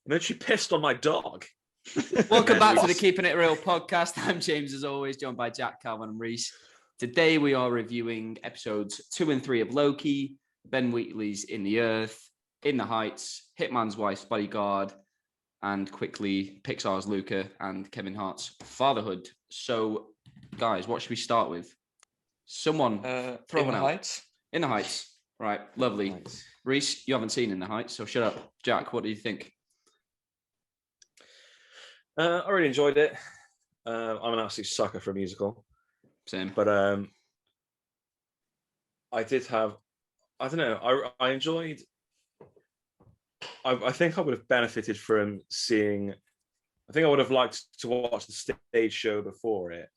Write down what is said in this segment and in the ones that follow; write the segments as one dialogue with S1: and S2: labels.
S1: And then she pissed on my dog.
S2: Welcome back to the Keeping It Real podcast. I'm James, as always, joined by Jack, Calvin, and Reese. Today we are reviewing episodes 2 and 3 of Loki, Ben Wheatley's InTheEarth, InTheHeights, Hitman's Wife's Bodyguard, and quickly Pixar's Luca and Kevin Hart's Fatherhood. So, guys, what should we start with? Someone throw one out. InTheHeights. Right, lovely.
S1: Nice.
S2: Reese, you haven't seen InTheHeights, so shut up. Jack, what do you think?
S1: I really enjoyed it. I'm an absolute sucker for a musical.
S2: Same.
S1: But I did have, I don't know, I enjoyed, I think I would have benefited from seeing, I think I would have liked to watch the stage show before it,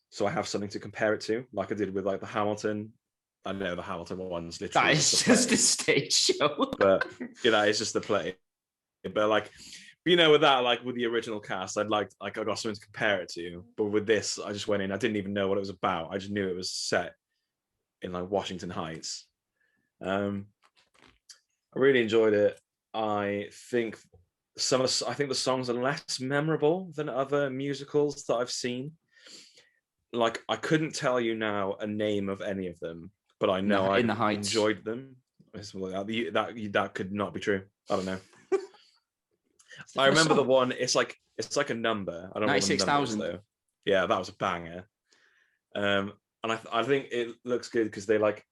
S1: so I have something to compare it to, like I did with like the Hamilton. I know the Hamilton one's literally
S2: that is just a stage show.
S1: But, you know, it's just the play. But like, you know, with that, like with the original cast, I got something to compare it to. But with this, I just went in, I didn't even know what it was about. I just knew it was set in like Washington Heights. I really enjoyed it. I think the songs are less memorable than other musicals that I've seen. Like, I couldn't tell you now a name of any of them, but I know I enjoyed them. That could not be true. I don't know. I remember the one. It's like a number. I don't know. 96,000 though. Yeah, that was a banger. And I think it looks good because they like,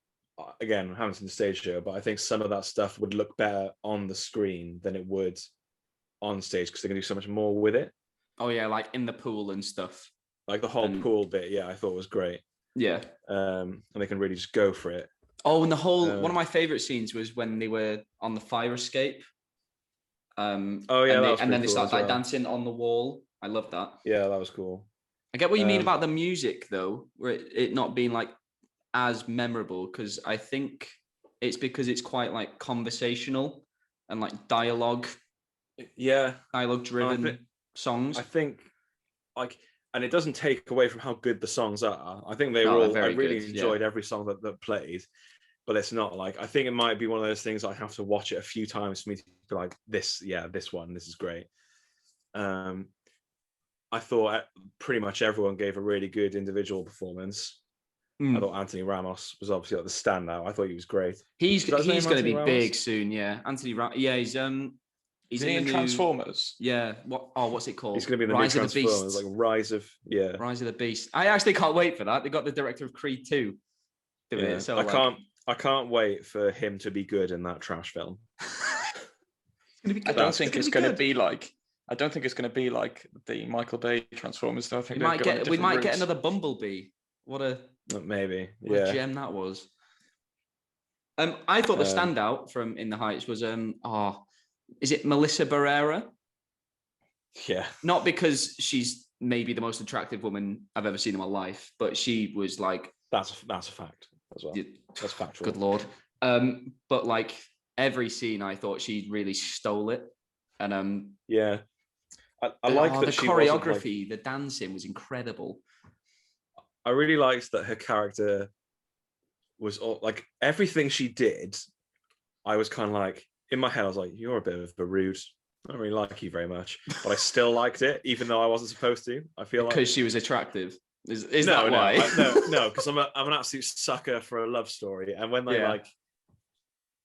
S1: again, I haven't seen the stage show, but I think some of that stuff would look better on the screen than it would on stage because they can do so much more with it.
S2: Oh yeah, like in the pool and stuff.
S1: Like the whole pool bit, yeah, I thought was great.
S2: Yeah.
S1: And they can really just go for it.
S2: Oh, and the whole one of my favorite scenes was when they were on the fire escape. And then they start like dancing on the wall. I love that.
S1: Yeah, that was cool.
S2: I get what you mean about the music though, where it not being like as memorable, because I think it's because it's quite like conversational and like dialogue driven songs. I
S1: think like, and it doesn't take away from how good the songs are. I think they were all, I really enjoyed every song that played. But it's not like, I think it might be one of those things I have to watch it a few times for me to be like, this is great. I thought pretty much everyone gave a really good individual performance. I thought Anthony Ramos was obviously like the standout. I thought he was great.
S2: He's going to be big soon, yeah. Anthony Ramos, yeah, he's
S3: in Transformers.
S2: Yeah. What's it called?
S1: He's going to be in the Rise new Transformers, like Rise of the Beast.
S2: I actually can't wait for that. They got the director of Creed 2 doing it. So
S1: I can't wait for him to be good in that trash film.
S3: I don't think it's going to be like the Michael Bay Transformers. I think
S2: we might get another Bumblebee. What a gem that was. I thought the standout from InTheHeights was is it Melissa Barrera?
S1: Yeah.
S2: Not because she's maybe the most attractive woman I've ever seen in my life, but she was like,
S1: that's a fact as well. That's factual.
S2: Good Lord. But like every scene, I thought she really stole it. And
S1: I like that
S2: the choreography, the dancing was incredible.
S1: I really liked that her character was all, like, everything she did. I was kind of like, in my head, I was like, you're a bit of a rude. I don't really like you very much, but I still liked it, even though I wasn't supposed to. I feel
S2: because she was attractive. Is that why?
S1: No, because I'm an absolute sucker for a love story, and when they like,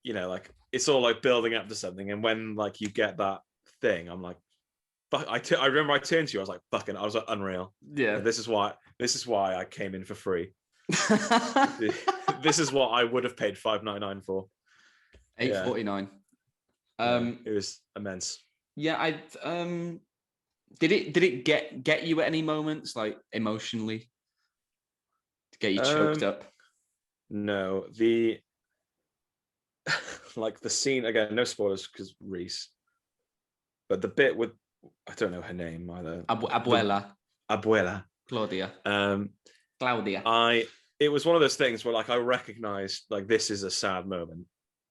S1: you know, like it's all like building up to something, and when like you get that thing, I'm like, I remember I turned to you, I was like, fucking, I was like, unreal.
S2: Yeah,
S1: and this is why I came in for free. This is what I would have paid $5.99 for.
S2: $8.49.
S1: It was immense.
S2: Yeah, did it get you at any moments, like emotionally, to get you choked up?
S1: No, the like the scene, again, no spoilers because Reese, but the bit with, I don't know her name either. Abuela. Claudia. It was one of those things where like I recognized like this is a sad moment,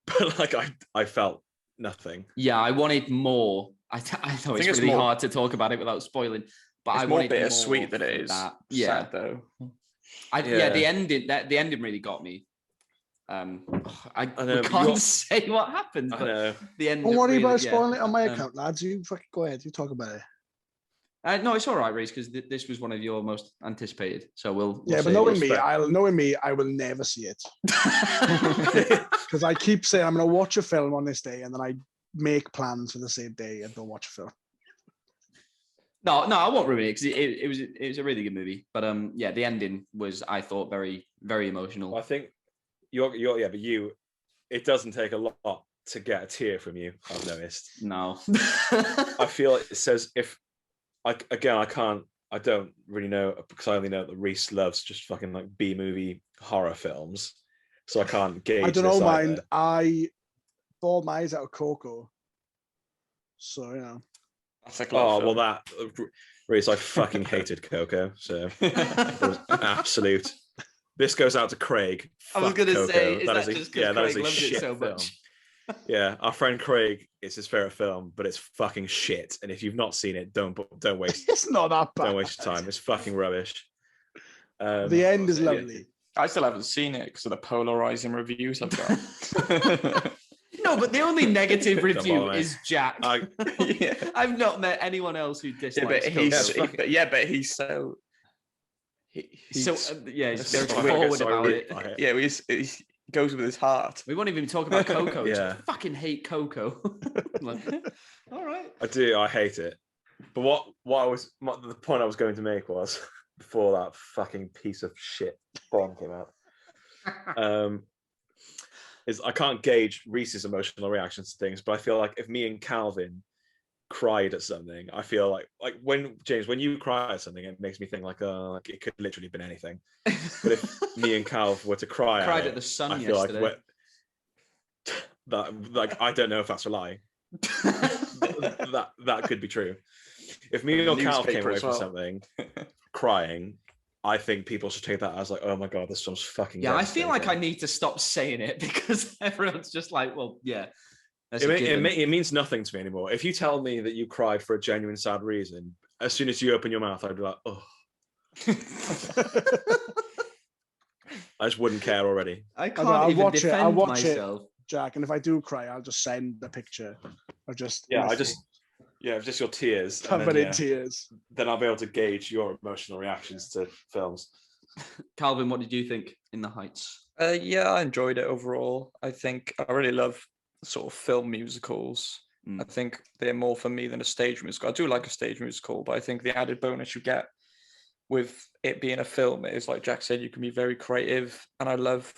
S1: but like I felt nothing.
S2: Yeah, I wanted more. I thought it's really hard to talk about it without spoiling, but I wanted more
S3: bittersweet than it is.
S2: Yeah,
S3: sad though.
S2: The ending really got me. I can't say what happened, but the end.
S4: Don't worry about spoiling it on my account, lads. You fucking go ahead. You talk about it.
S2: No, it's all right, Reese, because this was one of your most anticipated. So we'll
S4: but knowing me, I will never see it because I keep saying I'm going to watch a film on this day, and then I make plans for the same day and don't watch a film.
S2: No, I won't ruin it because it was a really good movie. But the ending was, I thought, very, very emotional.
S1: I think but it doesn't take a lot to get a tear from you. I've noticed.
S2: No,
S1: I feel it says I don't really know because I only know that Reese loves just fucking like B-movie horror films, so I can't gauge.
S4: I don't know, mind. I bawled my eyes out of Coco, so you know.
S1: Reese, I fucking hated Coco, so it was absolute. This goes out to Craig.
S2: I was going to say,
S1: that is a
S2: loves
S1: shit
S2: it so
S1: film.
S2: much.
S1: Yeah, our friend Craig, it's his favorite film, but it's fucking shit. And if you've not seen it, don't waste.
S4: It's not that bad.
S1: Don't waste your time. It's fucking rubbish.
S4: The end is lovely.
S3: I still haven't seen it because of the polarizing reviews I've got.
S2: No, but the only negative review is Jack.
S3: Yeah.
S2: I've not met anyone else who dislikes.
S3: He's so. He's
S2: very forward about it.
S3: Yeah, he goes with his heart.
S2: We won't even talk about Coco. I fucking hate Coco. All right.
S1: I do. I hate it. But the point I was going to make was before that fucking piece of shit Bond came out. Is I can't gauge Reese's emotional reactions to things, but I feel like if me and Calvin cried at something, I feel like when you cry at something, it makes me think like it could literally been anything. But if me and Calv were to cry,
S2: cried at the sun
S1: I feel
S2: yesterday.
S1: I don't know if that's a lie. that could be true. If me and Calv came away from something crying, I think people should take that as like, oh my god, this film's fucking.
S2: Yeah, I feel like I need to stop saying it because everyone's just like, well, yeah.
S1: It means nothing to me anymore. If you tell me that you cried for a genuine sad reason, as soon as you open your mouth, I'd be like, oh. I just wouldn't care already.
S2: I can't even defend myself.
S4: Jack, and if I do cry, I'll just send the picture of just.
S1: Just your tears.
S4: Covered in tears.
S1: Then I'll be able to gauge your emotional reactions to films.
S2: Calvin, what did you think in The Heights?
S3: I enjoyed it overall. I think I really love sort of film musicals. I think they're more for me than a stage musical. I do like a stage musical, but I think the added bonus you get with it being a film is, like Jack said, you can be very creative, and I love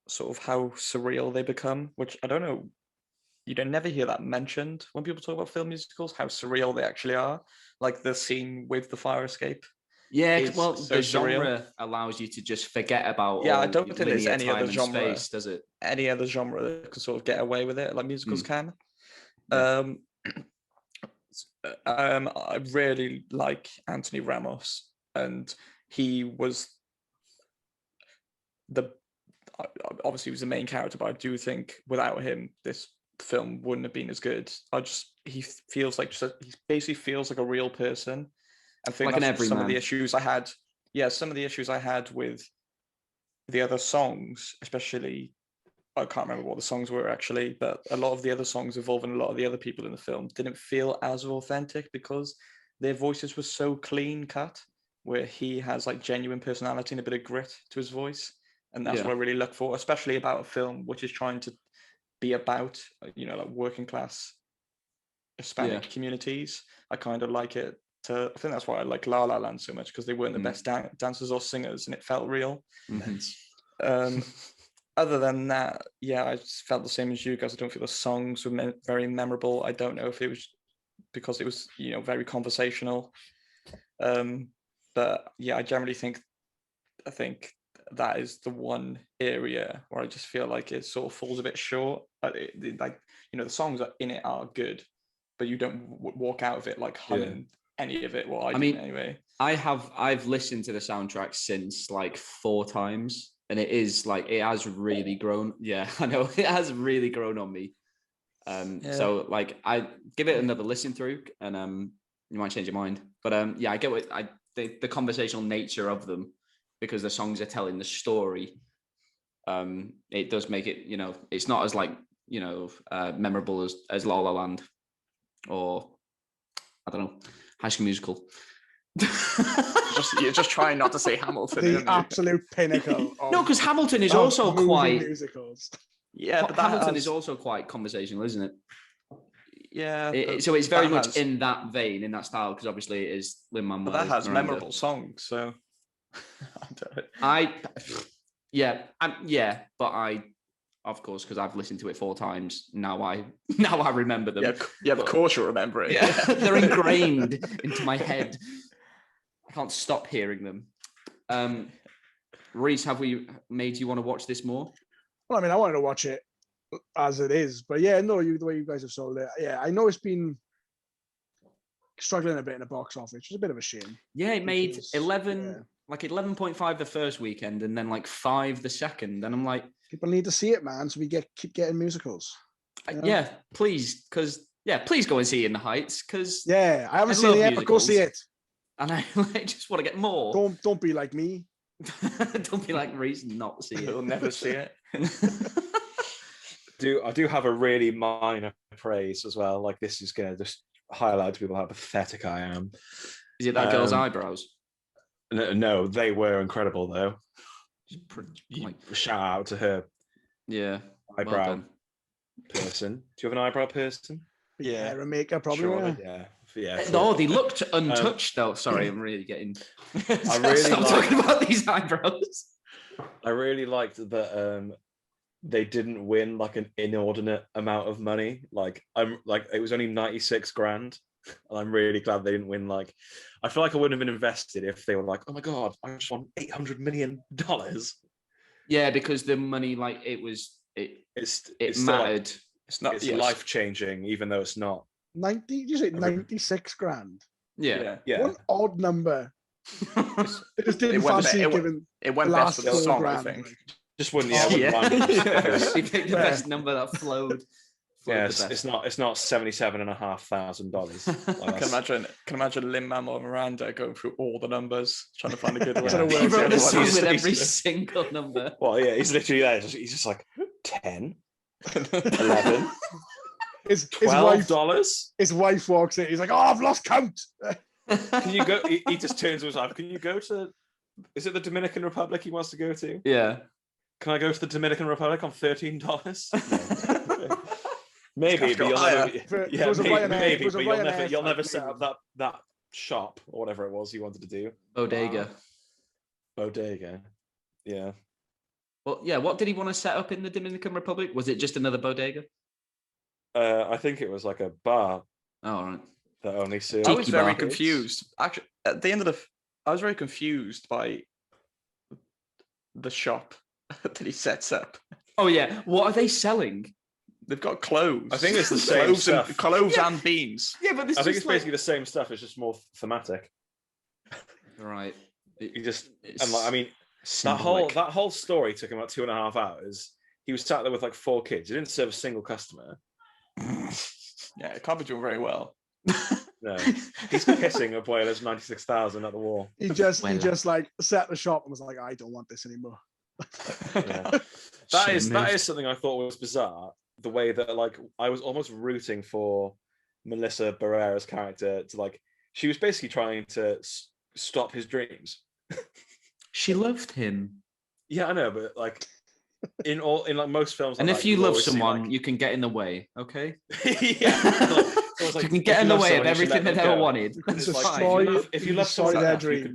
S3: sort of how surreal they become, which I don't know, you don't never hear that mentioned when people talk about film musicals, how surreal they actually are. Like the scene with the fire escape.
S2: Yeah, the genre allows you to just forget about.
S3: Yeah, I don't think there's any other genre,
S2: space, does it?
S3: Any other genre that can sort of get away with it, like musicals can.
S2: Yeah.
S3: I really like Anthony Ramos, and he was obviously he was the main character, but I do think without him, this film wouldn't have been as good. He feels like he basically feels like a real person. I think
S2: like
S3: that's some of the issues I had. Yeah, some of the issues I had with the other songs, especially, I can't remember what the songs were actually, but a lot of the other songs involving a lot of the other people in the film didn't feel as authentic because their voices were so clean cut, where he has like genuine personality and a bit of grit to his voice. And that's what I really look for, especially about a film which is trying to be about, like working class Hispanic communities. I kind of like it. I think that's why I like La La Land so much, because they weren't the best dancers or singers, and it felt real. Other than that, I just felt the same as you guys. I don't feel the songs were very memorable. I don't know if it was because it was very conversational. But I generally think that is the one area where I just feel like it sort of falls a bit short. The songs in it are good, but you don't walk out of it like humming any of it. Well, I mean, anyway.
S2: I've listened to the soundtrack since like 4 times, and it has really grown. Yeah, I know it has really grown on me. So like I give it another listen through, and you might change your mind. But I get the conversational nature of them, because the songs are telling the story. it does make it, it's not as like, memorable as La La Land or I don't know, High School Musical.
S3: You're just trying not to say Hamilton.
S4: The absolute pinnacle.
S2: No, because Hamilton is
S4: of
S2: also
S4: movie
S2: quite
S4: musicals.
S3: Yeah, but
S2: Hamilton is also quite conversational, isn't it?
S3: Yeah.
S2: So it's very much in that vein, in that style, because obviously it is Lin-Manuel.
S3: But that has
S2: Miranda.
S3: memorable songs, so
S2: but of course, because I've listened to it 4 times now, I remember them.
S3: Yeah, of course you remember it.
S2: Yeah, they're ingrained into my head. I can't stop hearing them. Reese, have we made you want to watch this more?
S4: Well, I mean, I wanted to watch it as it is, but yeah, no, the way you guys have sold it, yeah, I know it's been struggling a bit in the box office, which is a bit of a shame.
S2: Yeah, it made 11.5 the first weekend, and then like 5 the second, and I'm like,
S4: people need to see it, man, so we keep getting musicals.
S2: Yeah, please, please go and see In the Heights, because
S4: I haven't seen it yet, but go see it.
S2: And I just want to get more.
S4: Don't be like me.
S2: Don't be like Reese, not see it.
S3: You'll never see it.
S1: I do have a really minor praise as well. Like, this is gonna just highlight to people how pathetic I am.
S2: Is it that girl's eyebrows?
S1: No, they were incredible though. Shout out to her.
S2: Yeah,
S1: eyebrow person. Do you have an eyebrow person?
S4: Yeah, a makeup probably.
S1: Sure, yeah.
S2: No, they looked untouched though. Sorry, I'm really getting.
S1: Stop
S2: talking about these eyebrows.
S1: I really liked that they didn't win like an inordinate amount of money. Like it was only 96 grand. And I'm really glad they didn't win. Like, I feel like I wouldn't have been invested if they were like, oh my God, I just won $800 million.
S2: Yeah, because the money, like it mattered.
S1: Like, it's not. It's life changing, even though it's not.
S4: 96 grand.
S2: Yeah.
S4: One odd number. It just didn't fancy given.
S3: It went best for the song, I think.
S1: Just wouldn't.
S2: He picked the best number that flowed.
S1: Yeah, it's not $77,500.
S3: Can imagine Lin-Manuel Miranda going through all the numbers, trying to find a good one.
S2: He wrote a song with every single number.
S1: Well, yeah, he's literally there. He's just like 10, 11, $12.
S4: His wife walks in. He's like, "Oh, I've lost count."
S1: Can you go? He just turns to his wife. Can you go to? Is it the Dominican Republic he wants to go to?
S2: Yeah.
S1: Can I go to the Dominican Republic on $13? Maybe, but you'll never see that shop or whatever it was you wanted to do.
S2: Bodega.
S1: Yeah.
S2: Well, yeah. What did he want to set up in the Dominican Republic? Was it just another bodega?
S1: I think it was like a bar.
S2: Oh, all right.
S1: That only served.
S3: I was very confused. Actually, at the end of I was very confused by the shop that he sets up.
S2: Oh yeah. What are they selling?
S3: They've got clothes.
S1: I think it's the same stuff.
S3: Clothes and beans.
S2: Yeah, but
S1: I think it's basically the same stuff. It's just more thematic.
S2: Right.
S1: That whole story took him about 2.5 hours. He was sat there with like 4 kids. He didn't serve a single customer.
S3: Yeah, it can't be doing very well.
S1: No, he's kissing a boy that's 96,000 at the wall.
S4: He just like set the shop and was like, I don't want this anymore.
S1: Yeah. That is something I thought was bizarre. The way that like I was almost rooting for Melissa Barrera's character to like, she was basically trying to stop his dreams.
S2: She loved him.
S1: Yeah, I know, but like in like most films,
S2: and
S1: like
S2: if you love someone,
S1: like...
S2: you can get in the way. Okay.
S1: Yeah. Like,
S2: you can get in the way of everything they ever wanted.
S1: If you love someone like that, you could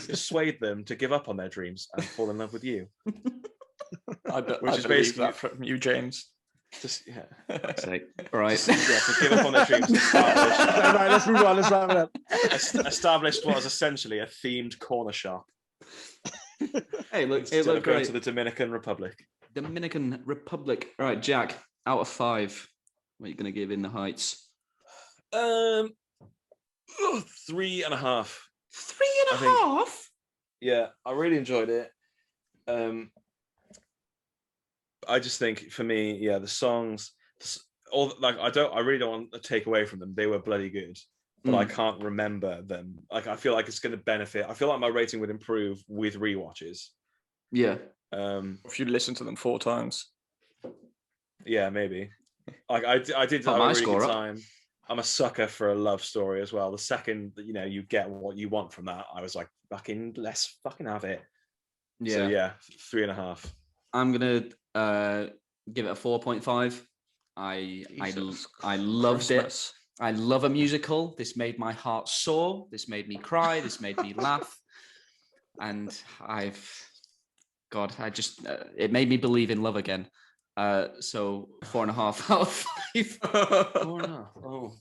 S1: persuade them to give up on their dreams and fall in love with you.
S3: Which is basically that from you, James.
S1: Just
S2: right.
S1: To give up on their dreams.
S4: Right, let's move on. Let's wrap it up.
S1: Established what was essentially a themed corner shop.
S2: Hey, look,
S1: it looked great. To the Dominican Republic.
S2: Dominican Republic. All right, Jack. Out of 5, what are you going to give In the Heights?
S1: 3.5.
S2: 3.5.
S1: Yeah, I really enjoyed it. I just think for me, the songs, I really don't want to take away from them. They were bloody good, but I can't remember them. Like, I feel like it's going to benefit. I feel like my rating would improve with rewatches.
S2: Yeah.
S3: If you listen to them 4 times.
S1: Yeah, maybe. Like I did
S2: Put
S1: have
S2: my
S1: a really
S2: score
S1: good
S2: up.
S1: time. I'm a sucker for a love story as well. The second that you get what you want from that, I was like, let's fucking have it.
S2: Yeah.
S1: So yeah, 3.5.
S2: I'm gonna give it a 4.5. I loved it.
S3: Christmas.
S2: I love a musical. This made my heart soar. This made me cry. This made me laugh. And it made me believe in love again. So 4.5 out of 5.
S1: 4.5. Oh,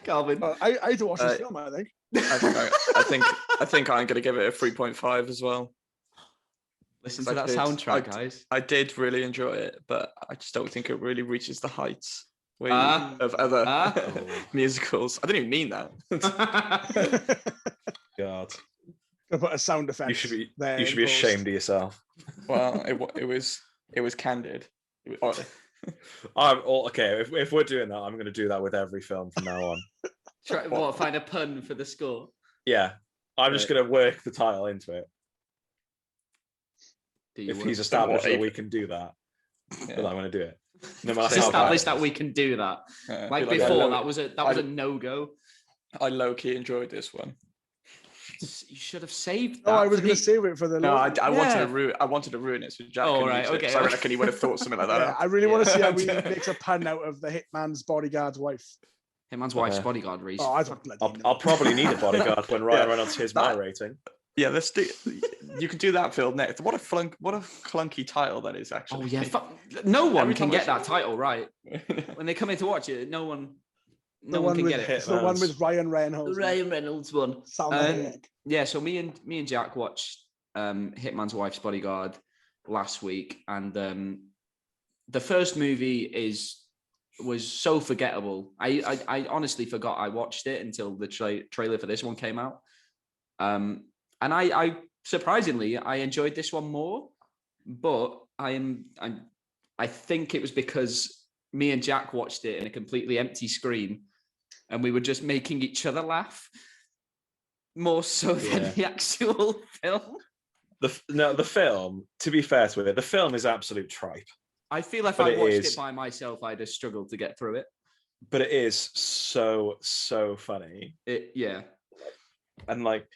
S2: Calvin.
S4: I had to watch this film, I think.
S3: I think I'm gonna give it a 3.5 as well.
S2: Listen to that soundtrack, guys.
S3: I did really enjoy it, but I just don't think it really reaches the heights of other musicals. I didn't even mean that.
S1: God.
S4: I put a sound effect.
S1: You should be ashamed of yourself.
S3: Well, it was candid.
S1: Okay, if we're doing that, I'm going to do that with every film from now on.
S2: Find a pun for the score?
S1: Yeah, I'm just going to work the title into it. If he's established that we can do that, then I'm going to do it. No matter
S2: It's
S1: how
S2: established
S1: bad
S2: that we can do that. Like
S3: like
S2: before, that was a no-go.
S3: I low-key enjoyed this one.
S2: You should have saved that.
S4: Oh, I was going to save it for the.
S3: No, I wanted to ruin it. So Jack.
S2: Oh, right, okay.
S3: So I reckon he would have thought something like that.
S4: Yeah, I really want to see how he makes a pun out of the hitman's bodyguard's wife.
S2: Hitman's wife's bodyguard, Reese.
S4: Oh,
S1: I'll probably need a bodyguard when Ryan Reynolds hears my rating.
S3: Yeah, let's do. You can do that, Phil. Next, what a clunky title that is. Actually,
S2: Oh yeah, no one can get that title right. When they come in to watch it, no one can get it.
S4: It's the one with Ryan Reynolds.
S2: The Ryan Reynolds one. Yeah, so me and Jack watched Hitman's Wife's Bodyguard last week, and the first movie was so forgettable. I honestly forgot I watched it until the trailer for this one came out. And I surprisingly I enjoyed this one more, but I think it was because me and Jack watched it in a completely empty screen, and we were just making each other laugh more so than the actual film.
S1: The film, to be fair to it, the film is absolute tripe.
S2: I feel like if I watched it by myself, I'd have struggled to get through it.
S1: But it is so funny. And like,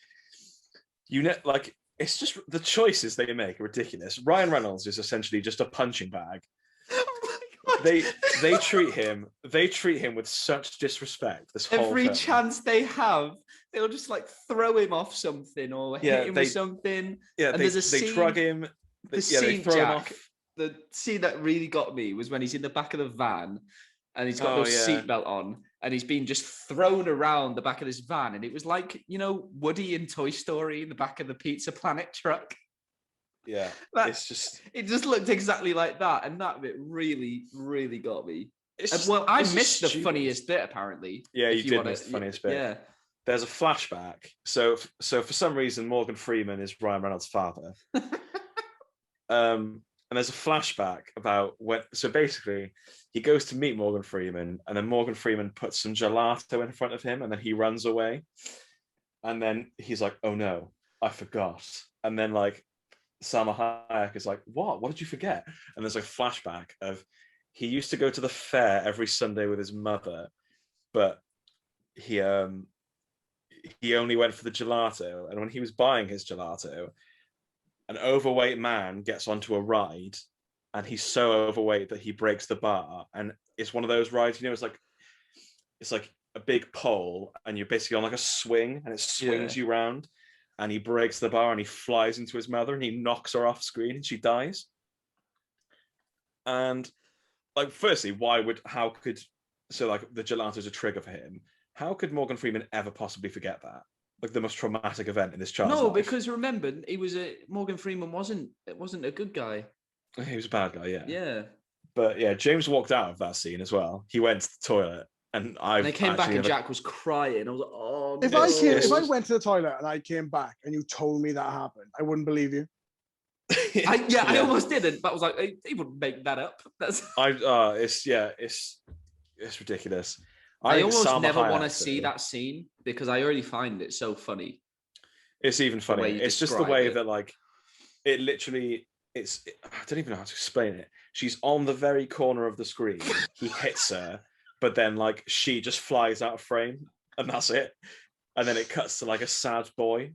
S1: it's just the choices they make are ridiculous. Ryan Reynolds is essentially just a punching bag. They treat him with such disrespect.
S2: Every chance they have, they'll just like throw him off something or hit him with something.
S1: Yeah,
S2: and
S1: they drug him.
S2: They throw him off. The scene that really got me was when he's in the back of the van and he's got no seatbelt on and he's being just thrown around the back of this van. And it was like, Woody in Toy Story in the back of the Pizza Planet truck.
S1: Yeah,
S2: it just looked exactly like that. And that bit really, really got me. I missed the funniest bit, apparently.
S1: Yeah, you did miss the funniest bit.
S2: Yeah.
S1: There's a flashback. So for some reason, Morgan Freeman is Ryan Reynolds' father. And there's a flashback about so basically he goes to meet Morgan Freeman, and then Morgan Freeman puts some gelato in front of him, and then he runs away. And then he's like, oh no, I forgot. And then like Salma Hayek is like, what did you forget? And there's a flashback of he used to go to the fair every Sunday with his mother, but he only went for the gelato. And when he was buying his gelato, an overweight man gets onto a ride, and he's so overweight that he breaks the bar. And it's one of those rides, it's like a big pole, and you're basically on like a swing, and it swings you round. And he breaks the bar, and he flies into his mother, and he knocks her off screen, and she dies. And like, firstly, the gelato's a trigger for him. How could Morgan Freeman ever possibly forget that? Like the most traumatic event in this child's life.
S2: No, because remember, Morgan Freeman wasn't a good guy.
S1: He was a bad guy, yeah.
S2: Yeah.
S1: But yeah, James walked out of that scene as well. He went to the toilet, and
S2: they came back, and Jack was crying. I was like, oh.
S4: If I went to the toilet and I came back and you told me that happened, I wouldn't believe you.
S2: I almost didn't, but I was like, he wouldn't make that up.
S1: It's ridiculous.
S2: I almost never want to see that scene because I already find it so funny.
S1: It's even funny. It's just the way that like it literally I don't even know how to explain it. She's on the very corner of the screen. He hits her, but then like she just flies out of frame, and that's it. And then it cuts to like a sad boy.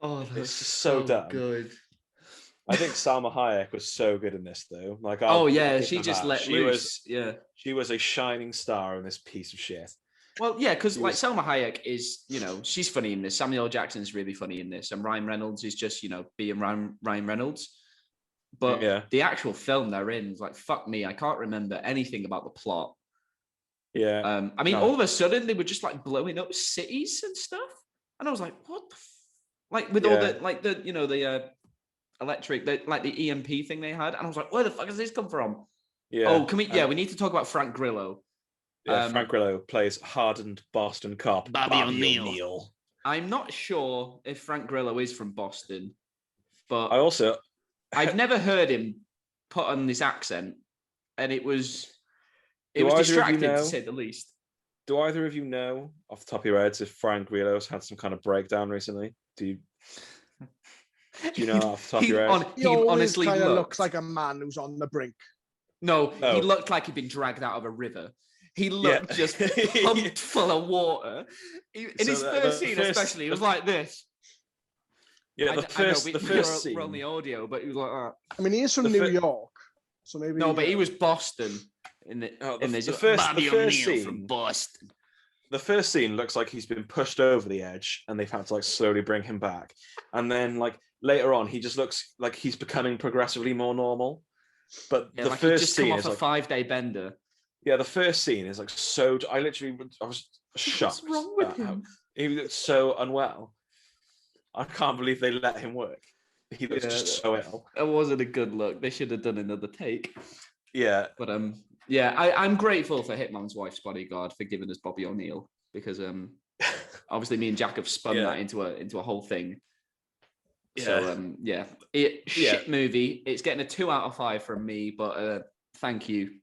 S2: Oh, that's
S1: It's just so dumb.
S2: good.
S1: I think Salma Hayek was so good in this, though. Like,
S2: Oh yeah,
S1: I'll give
S2: she
S1: her
S2: just
S1: that.
S2: let loose. Yeah.
S1: She was a shining star in this piece of shit.
S2: Well, yeah, because
S1: She
S2: like
S1: was-
S2: Selma Hayek is, she's funny in this. Samuel L. Jackson's really funny in this, and Ryan Reynolds is just, being Ryan Reynolds. But
S1: Yeah.
S2: the actual film they're in is like, fuck me, I can't remember anything about the plot.
S1: Yeah.
S2: I mean,
S1: No.
S2: all of a sudden they were just like blowing up cities and stuff, and I was like, what the like with all the like the the electric the EMP thing they had, and I was like, where the fuck has this come from?
S1: Yeah.
S2: Oh, can we? Yeah, we need to talk about Frank Grillo.
S1: Yeah, Frank Grillo plays hardened Boston cop
S2: Bobby O'Neill. I'm not sure if Frank Grillo is from Boston, but I've never heard him put on this accent, and it was distracting to say the least.
S1: Do either of you know off the top of your heads if Frank Grillo's had some kind of breakdown recently? Do you know off the top of your head?
S4: He honestly kind of looks like a man who's on the brink.
S2: No, he looked like he'd been dragged out of a river. He looked just pumped full of water. In his first scene, especially, he was like this.
S1: Yeah, the first scene.
S2: We're on the audio, but he was like that.
S4: I mean, he is from New York, so maybe.
S2: No, but he was Boston
S1: the first scene
S2: from Boston.
S1: The first scene looks like he's been pushed over the edge, and they've had to like slowly bring him back. And then like later on, he just looks like he's becoming progressively more normal. But the
S2: like
S1: first
S2: just
S1: scene
S2: come off
S1: is
S2: a
S1: like
S2: 5-day bender.
S1: Yeah, the first scene is like so. I was shocked.
S2: What's wrong with him?
S1: He looked so unwell. I can't believe they let him work. He looks just so ill.
S2: It wasn't a good look. They should have done another take.
S1: Yeah,
S2: but I'm grateful for Hitman's Wife's Bodyguard for giving us Bobby O'Neill, because obviously me and Jack have spun that into a whole thing.
S1: Yeah.
S2: So shit movie. It's getting a 2 out of 5 from me, but thank you,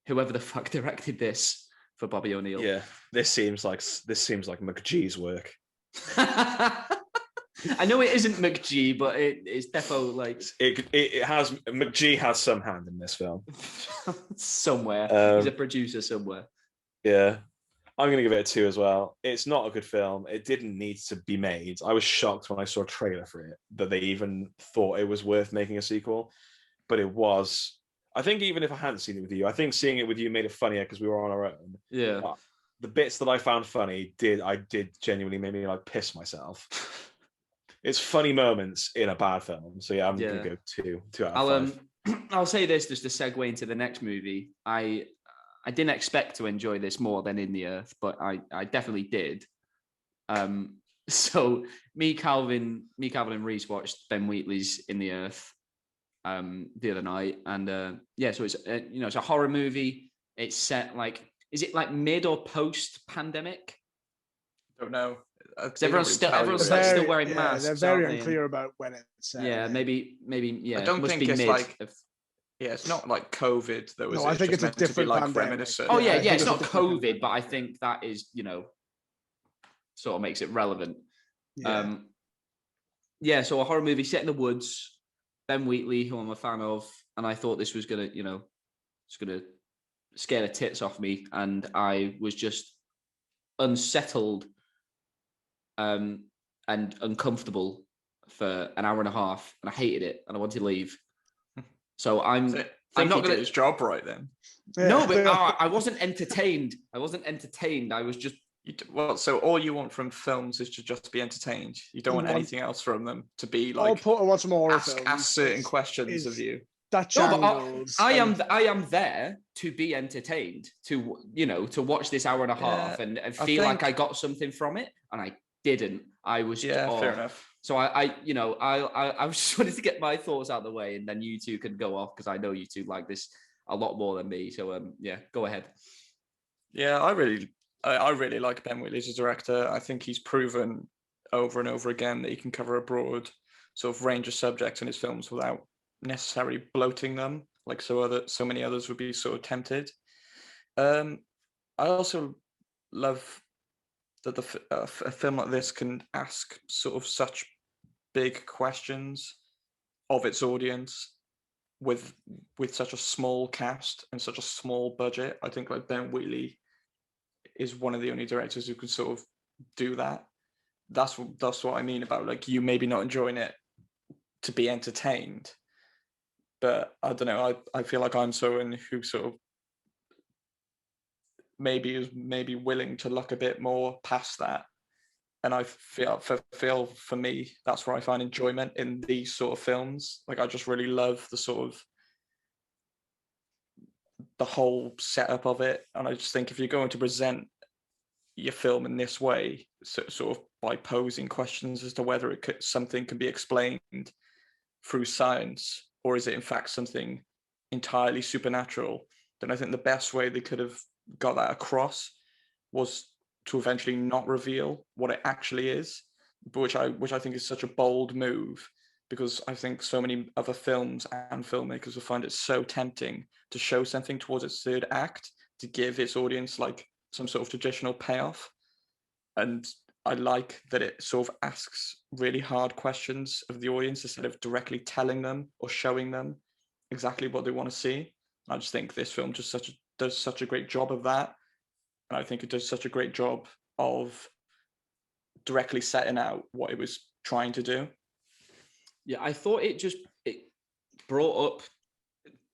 S2: whoever the fuck directed this, for Bobby O'Neill.
S1: Yeah, this seems like McGee's work.
S2: I know it isn't McGee, but it's defo like
S1: it has. McGee has some hand in this film
S2: somewhere. He's a producer somewhere.
S1: Yeah, I'm gonna give it a 2 as well. It's not a good film. It didn't need to be made. I was shocked when I saw a trailer for it that they even thought it was worth making a sequel, but it was. I think even if I hadn't seen it with you, I think seeing it with you made it funnier because we were on our own.
S2: Yeah.
S1: But the bits that I found funny did genuinely make me like piss myself. It's funny moments in a bad film. So yeah, I'm gonna go 2 out of 5.
S2: I'll say this just to segue into the next movie. I didn't expect to enjoy this more than InTheEarth, but I definitely did. So me, Calvin, and Reese watched Ben Wheatley's InTheEarth the other night, and so it's it's a horror movie. It's set like, is it like mid or post pandemic?
S3: Don't know.
S2: Everyone's still wearing masks.
S4: They're very unclear about when it's set.
S2: Yeah, maybe. Yeah,
S3: I don't think it's
S2: mid.
S3: like. Yeah, it's not like COVID. There was.
S4: No, I think it's a different pandemic.
S2: Oh yeah, it's not COVID, but I think that is sort of makes it relevant.
S4: Yeah.
S2: So a horror movie set in the woods. Ben Wheatley, who I'm a fan of, and I thought this was gonna scare the tits off me, and I was just unsettled and uncomfortable for an hour and a half, and I hated it, and I wanted to leave. So I'm not
S3: going to do his job right then.
S4: Yeah.
S2: No, but I wasn't entertained. I was just.
S3: So all you want from films is to just be entertained. You don't want anything else from them to be like.
S4: I'll watch more
S3: ask certain questions of you.
S2: I am there to be entertained, to watch this hour and a half and feel like I got something from it, and I didn't. I was
S3: fair enough.
S2: So I just wanted to get my thoughts out of the way, and then you two can go off, because I know you two like this a lot more than me. So go ahead.
S3: Yeah, I really like Ben Wheatley as a director. I think he's proven over and over again that he can cover a broad sort of range of subjects in his films without necessarily bloating them like so many others would be sort of tempted. I also love that a film like this can ask sort of such big questions of its audience with such a small cast and such a small budget. I think like Ben Wheatley is one of the only directors who can sort of do that. That's what I mean about like you maybe not enjoying it to be entertained, but I don't know. I feel like I'm someone who sort of maybe willing to look a bit more past that, and I feel for me that's where I find enjoyment in these sort of films. Like I just really love the sort of the whole setup of it, and I just think if you're going to present your film in this way, sort of by posing questions as to whether something can be explained through science or is it in fact something entirely supernatural, then I think the best way they could have got that across was to eventually not reveal what it actually is, which I think is such a bold move, because I think so many other films and filmmakers will find it so tempting to show something towards its third act to give its audience like some sort of traditional payoff. And I like that it sort of asks really hard questions of the audience instead of directly telling them or showing them exactly what they want to see. I just think this film just does such a great job of that. And I think it does such a great job of directly setting out what it was trying to do.
S2: Yeah, I thought it brought up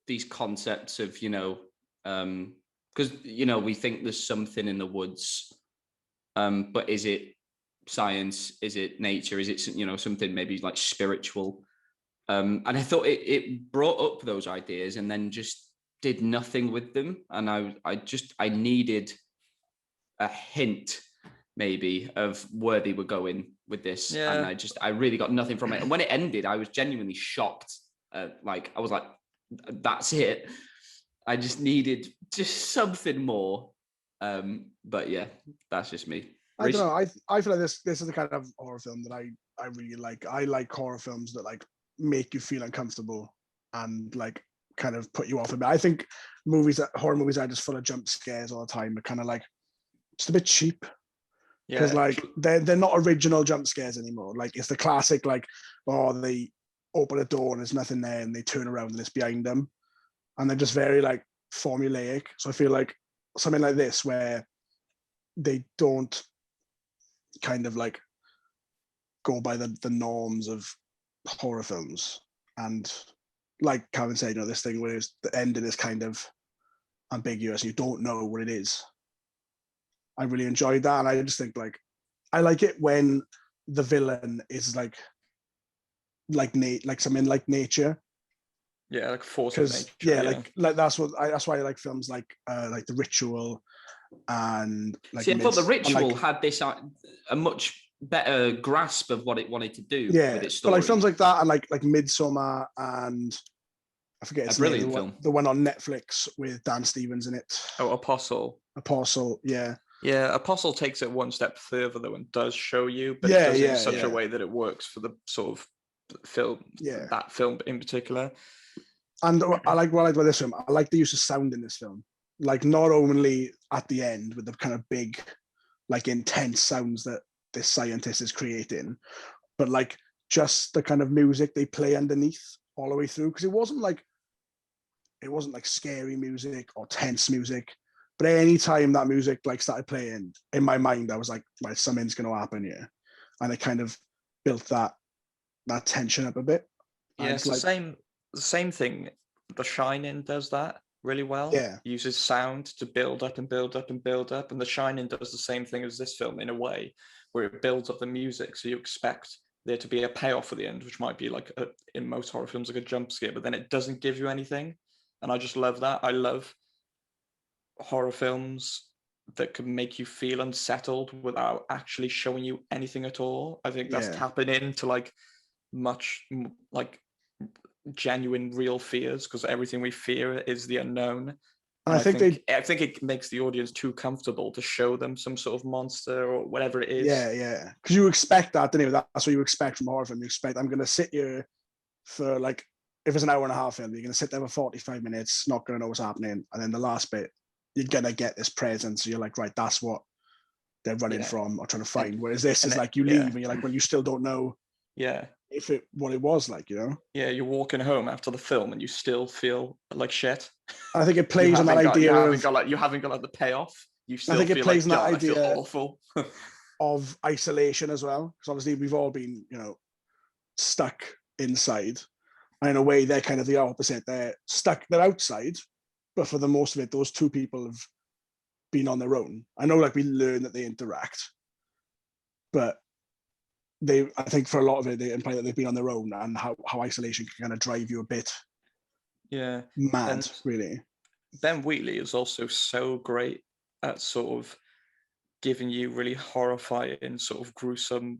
S2: these concepts of, because, we think there's something in the woods, but is it science? Is it nature? Is it, something maybe like spiritual? And I thought it brought up those ideas and then just did nothing with them. And I needed a hint maybe of where they were going with this. Yeah. And I really got nothing from it. And when it ended, I was genuinely shocked. I was like, that's it. I just needed just something more. But yeah, that's just me.
S4: I don't know. I feel like this is the kind of horror film that I really like. I like horror films that like make you feel uncomfortable and like kind of put you off a bit. I think horror movies are just full of jump scares all the time. They're kind of like just a bit cheap. Because like they're not original jump scares anymore. Like it's the classic like, oh, they open a door and there's nothing there and they turn around and it's behind them. And they're just very like formulaic. So I feel like something like this where they don't kind of like go by the norms of horror films. And like Calvin said, this thing where the ending is kind of ambiguous. You don't know what it is. I really enjoyed that. And I just think like, I like it when the villain is like something like nature.
S3: Yeah, like force of nature.
S4: Yeah, like that's why I like films like The Ritual and like.
S2: See, I thought The Ritual had this a much better grasp of what it wanted to do with its story.
S4: But like films like that and like Midsommar and I forget its name,
S2: brilliant film.
S4: The one on Netflix with Dan Stevens in it.
S3: Oh, Apostle,
S4: yeah.
S3: Yeah, Apostle takes it one step further though and does show you, but it does it in such a way that it works for the sort of film, that film in particular.
S4: And I like what I like about this film. I like the use of sound in this film. Like not only at the end with the kind of big, like intense sounds that this scientist is creating, but like just the kind of music they play underneath all the way through. Because it wasn't like scary music or tense music. But any time that music like started playing, in my mind, I was like, right, something's going to happen here. And it kind of built that tension up a bit.
S3: Yeah, it's the same thing. The Shining does that really well.
S4: Yeah.
S3: Uses sound to build up and build up and build up. And The Shining does the same thing as this film in a way, where it builds up the music. So you expect there to be a payoff at the end, which might be like in most horror films, like a jump scare, but then it doesn't give you anything. And I just love that. I love horror films that can make you feel unsettled without actually showing you anything at all. I think that's tapping into like much like genuine real fears, because everything we fear is the unknown. And I think it makes the audience too comfortable to show them some sort of monster or whatever it is.
S4: Yeah. Because you expect that, don't you? That's what you expect from a horror film. You expect I'm going to sit here for like, if it's an hour and a half film, you're going to sit there for 45 minutes, not going to know what's happening. And then the last bit, you're going to get this presence. So you're like, right, that's what they're running from or trying to find. Whereas this is like you leave and you're like, well, you still don't know.
S3: Yeah.
S4: if it what it was like,
S3: Yeah, you're walking home after the film and you still feel like shit.
S4: I think it plays on that idea
S3: you haven't got like the payoff. You still
S4: I think it
S3: feel
S4: plays
S3: like,
S4: on that
S3: God, I feel
S4: idea
S3: awful.
S4: of isolation as well, because obviously we've all been, stuck inside. And in a way, they're kind of the opposite. They're outside, but for the most of it, those two people have been on their own. I know, like, we learn that they interact, but I think for a lot of it, they imply that they've been on their own, and how isolation can kind of drive you a bit mad, really.
S3: Ben Wheatley is also so great at sort of giving you really horrifying, sort of gruesome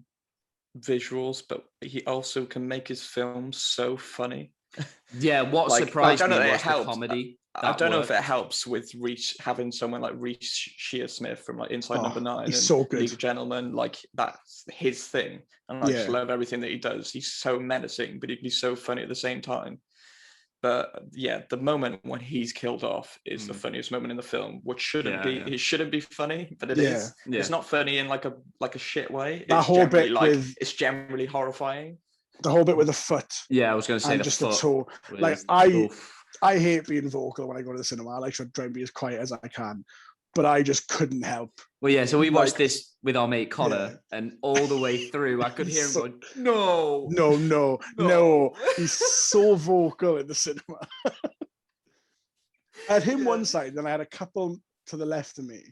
S3: visuals, but he also can make his films so funny.
S2: Yeah, what surprised me was the comedy.
S3: I don't know if it helps with having someone like Reece Shearsmith from like Inside Number 9 and
S4: so good.
S3: League of Gentlemen, like that's his thing, and I just love everything that he does. He's so menacing, but he's so funny at the same time. But yeah, the moment when he's killed off is the funniest moment in the film, which shouldn't be. It shouldn't be funny, but it is. Yeah. It's not funny in like a shit way.
S4: That whole bit
S3: it's generally horrifying.
S4: The whole bit with the foot.
S2: Yeah, I was going to say
S4: and
S2: the
S4: just
S2: foot.
S4: The toe. Like I hate being vocal when I go to the cinema. I like to try and be as quiet as I can, but I just couldn't help.
S2: Well, yeah. So we watched this with our mate Connor, and all the way through, I could hear him going,
S4: "No." He's so vocal in the cinema. I had him one side, then I had a couple to the left of me,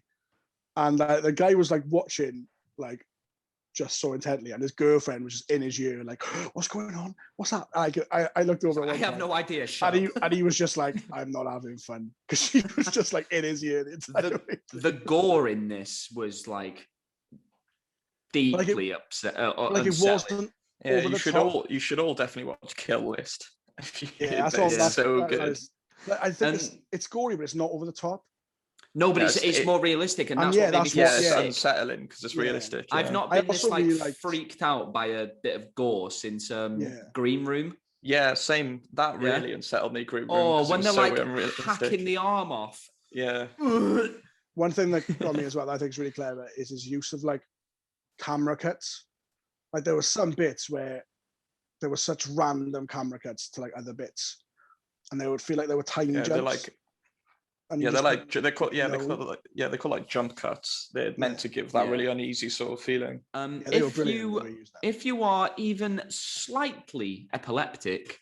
S4: and the guy was like watching, like, just so intently, and his girlfriend was just in his ear, like, "What's going on? What's that?" I looked over.
S2: I have no idea.
S4: And he was just like, "I'm not having fun," because she was just like in his ear.
S2: The gore in this was like deeply upset.
S4: Like it wasn't.
S3: Yeah, you should all definitely watch Kill List.
S4: Yeah, that's
S3: so good.
S4: I think it's gory, but it's not over the top.
S2: No, but it's more realistic, and that's what made me feel
S3: it's unsettling because it's realistic.
S2: I've not been this like freaked out by a bit of gore since Green Room.
S3: Yeah, same. That really unsettled me. Green Room.
S2: Oh, when they're like hacking the arm off.
S3: Yeah.
S4: One thing that got me as well, that I think is really clever, is his use of like camera cuts. Like there were some bits where there were such random camera cuts to like other bits, and they would feel like they were tiny jumps.
S3: They're like. And they're called like jump cuts. They're meant to give that really uneasy sort of feeling.
S2: If you are even slightly epileptic,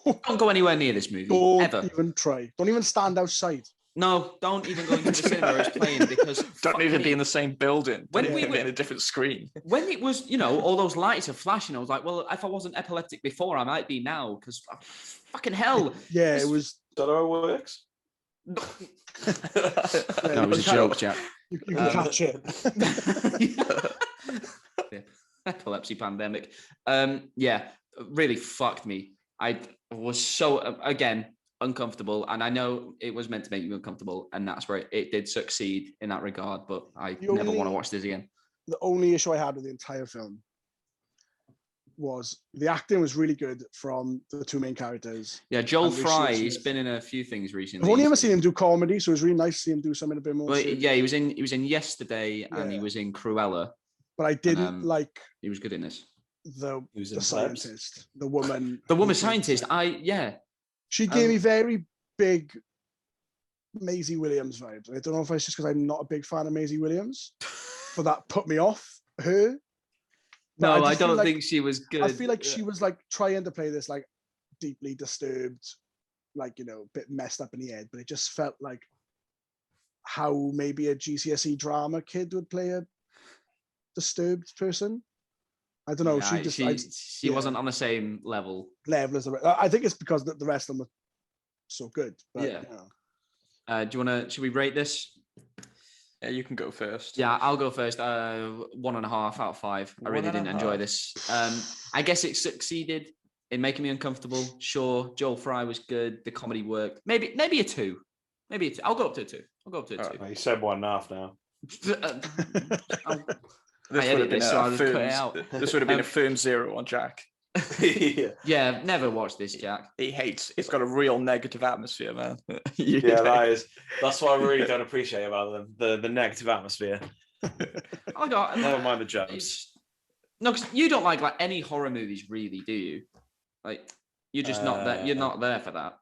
S2: don't go anywhere near this movie.
S4: Don't even try. Don't even stand outside.
S2: No, don't even go into the cinema where it's playing, because
S3: don't even be in the same building. When we were in a different screen.
S2: When it was, all those lights are flashing, I was like, well, if I wasn't epileptic before, I might be now, because fucking hell.
S4: Yeah, it was.
S1: That how it works?
S2: No, it was a joke, Jack.
S4: You can catch it.
S2: Epilepsy pandemic. Really fucked me. I was so, again, uncomfortable, and I know it was meant to make you uncomfortable, and that's where it did succeed in that regard, but I never want to watch this again.
S4: The only issue I had with the entire film was the acting was really good from the two main characters.
S2: Yeah, Joel Fry, he's been in a few things recently.
S4: I've only ever seen him do comedy, so it was really nice to see him do something a bit more.
S2: Well, yeah, he was in Yesterday, and he was in Cruella.
S4: But I didn't like.
S2: He was good in this.
S4: The scientist, the woman.
S2: The woman scientist.
S4: She gave me very big Maisie Williams vibes. I don't know if it's just because I'm not a big fan of Maisie Williams, but that put me off her.
S2: No, I don't think she was good.
S4: I feel like she was like trying to play this like deeply disturbed, like, bit messed up in the head, but it just felt like how maybe a GCSE drama kid would play a disturbed person. I don't know.
S2: Yeah, she wasn't on the same level
S4: as the rest. I think it's because the rest of them were so good. But,
S2: do you want to? Should we rate this?
S3: Yeah, you can go first.
S2: Yeah, I'll go first. 1.5 out of 5. I really didn't enjoy this. I guess it succeeded in making me uncomfortable. Sure, Joel Fry was good. The comedy worked. Maybe a 2. Maybe a 2. I'll go up to a 2.
S1: You said 1.5 now.
S3: This would have been a firm 0 on Jack.
S2: Yeah, never watch this, Jack.
S3: It's got a real negative atmosphere, man.
S1: That's what I really don't appreciate about them, the negative atmosphere.
S2: Never
S1: mind the jokes.
S2: No, because you don't like any horror movies, really, do you? Like, you're just not there. You're not there for that.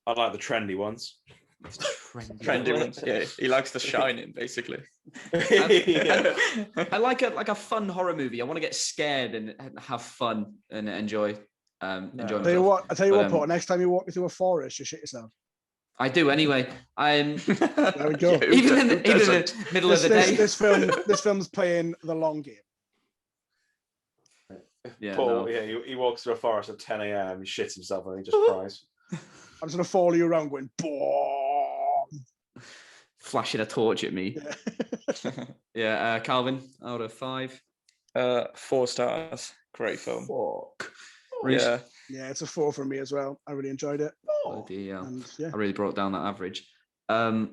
S1: I like the trendy ones.
S3: Trendy ones. Yeah, he likes The Shining, basically.
S2: I like a fun horror movie. I want to get scared and have fun and enjoy. Enjoy myself.
S4: I tell you what, Paul. Next time you walk me through a forest, you shit yourself.
S2: I do anyway. There
S4: we go.
S3: Yeah,
S2: even in the middle of the day.
S4: This film's playing the long game.
S2: Yeah,
S1: Paul,
S2: no.
S1: he walks through a forest at 10 a.m. He shits himself and he just cries.
S4: I'm just gonna follow you around going boom,
S2: flashing a torch at me. Yeah, Calvin, out of 5.
S3: 4 stars. Great film.
S2: Fuck.
S3: Yeah.
S4: Yeah, it's a 4 for me as well. I really enjoyed it.
S2: Bloody hell.
S4: And, yeah.
S2: I really brought down that average.
S1: It's not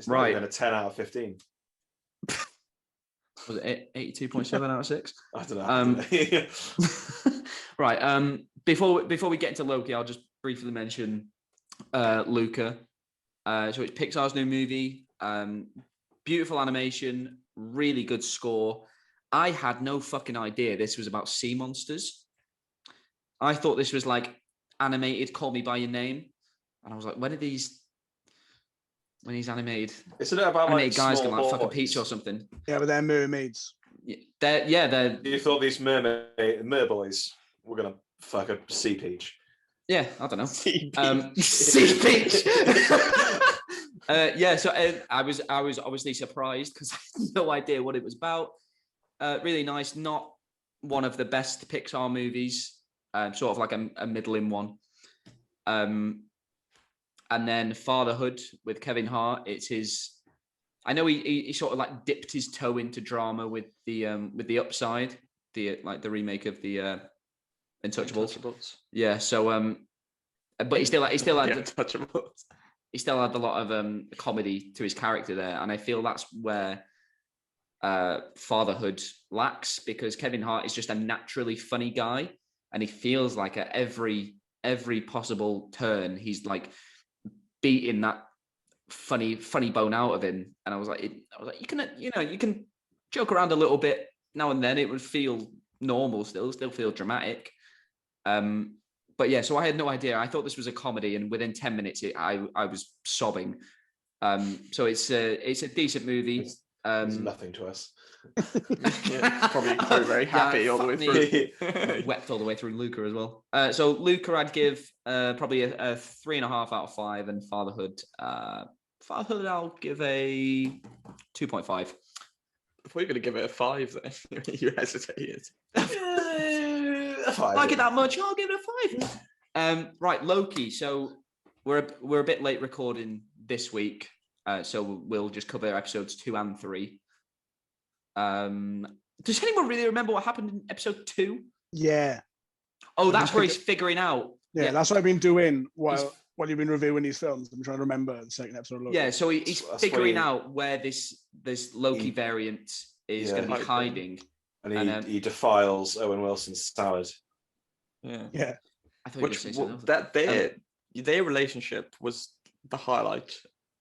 S2: right.
S1: even a 10 out of 15.
S2: Was it 82.7 out of 6?
S1: I don't know.
S2: Right. Before we get into Loki, I'll just briefly mention Luca. So it's Pixar's new movie. Beautiful animation, really good score. I had no fucking idea this was about sea monsters. I thought this was like animated Call Me by Your Name, and I was like, when he's animated,
S1: Isn't it about
S2: animated
S1: like
S2: guys
S1: small
S2: gonna like fuck a
S1: boys?
S2: peach or something?
S4: Yeah, but they're mermaids.
S2: They're
S1: You thought these merboys were gonna fuck a sea peach?
S2: yeah, I don't know.
S3: Sea
S2: Sea peach. Yeah, so I was obviously surprised because I had no idea what it was about. Really nice, not one of the best Pixar movies, sort of like a middling one. And then Fatherhood with Kevin Hart. It's his. I know he sort of like dipped his toe into drama with the Upside, the remake of the Untouchables. Yeah, so but he still had
S3: Untouchables.
S2: he still had a lot of comedy to his character there, and I feel that's where Fatherhood lacks, because Kevin Hart is just a naturally funny guy, and he feels like at every possible turn he's like beating that funny bone out of him. And I was like, you can joke around a little bit now and then. It would feel normal, still feel dramatic. But yeah, so I had no idea. I thought this was a comedy, and within 10 minutes, I was sobbing. So it's a decent movie.
S1: It's nothing to us.
S3: Yeah, probably very happy all the way through.
S2: Wept all the way through Luca as well. So Luca, I'd give probably a 3.5 out of 5, and Fatherhood, I'll give a 2.5.
S3: I thought you were going to give it a 5 then. You hesitated.
S2: Like it that much, I'll give it a 5. Right, Loki. So we're a bit late recording this week, so we'll just cover episodes 2 and 3. Does anyone really remember what happened in episode 2?
S4: Yeah.
S2: Oh, that's where he's figuring out.
S4: Yeah, that's what I've been doing while you've been reviewing these films. I'm trying to remember the second episode of Loki.
S2: Yeah, so he's figuring out where this Loki variant is going to be hiding.
S1: And he defiles Owen Wilson's salad.
S3: Yeah.
S2: I thought you were saying something else.
S3: Their relationship was the highlight.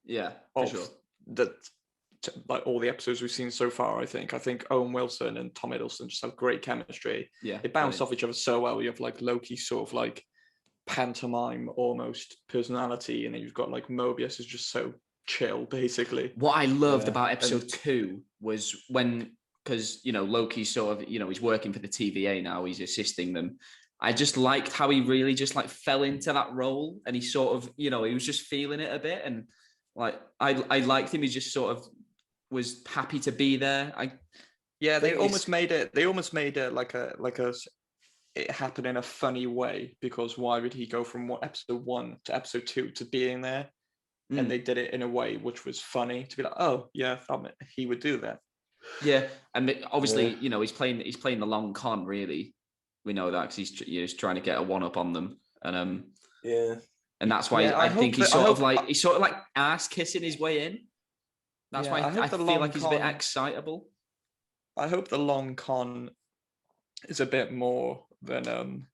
S2: Yeah, for sure.
S3: That, like all the episodes we've seen so far, I think Owen Wilson and Tom Hiddleston just have great chemistry.
S2: Yeah,
S3: they bounce off each other so well. You have like Loki sort of like pantomime almost personality, and then you've got like Mobius is just so chill, basically.
S2: What I loved about episode 2 was because Loki's sort of he's working for the TVA now, he's assisting them. I just liked how he really just like fell into that role, and he sort of he was just feeling it a bit, and like I liked him. He just sort of was happy to be there.
S3: They almost made it like it happened in a funny way, because why would he go from episode 1 to episode 2 to being there? And they did it in a way which was funny, to be like, oh yeah, he would do that.
S2: Yeah, and obviously he's playing the long con, really. We know that because he's trying to get a one up on them, and and that's why I think he's sort of like ass kissing his way in. That's why I feel like he's a bit excitable.
S3: I hope the long con is a bit more than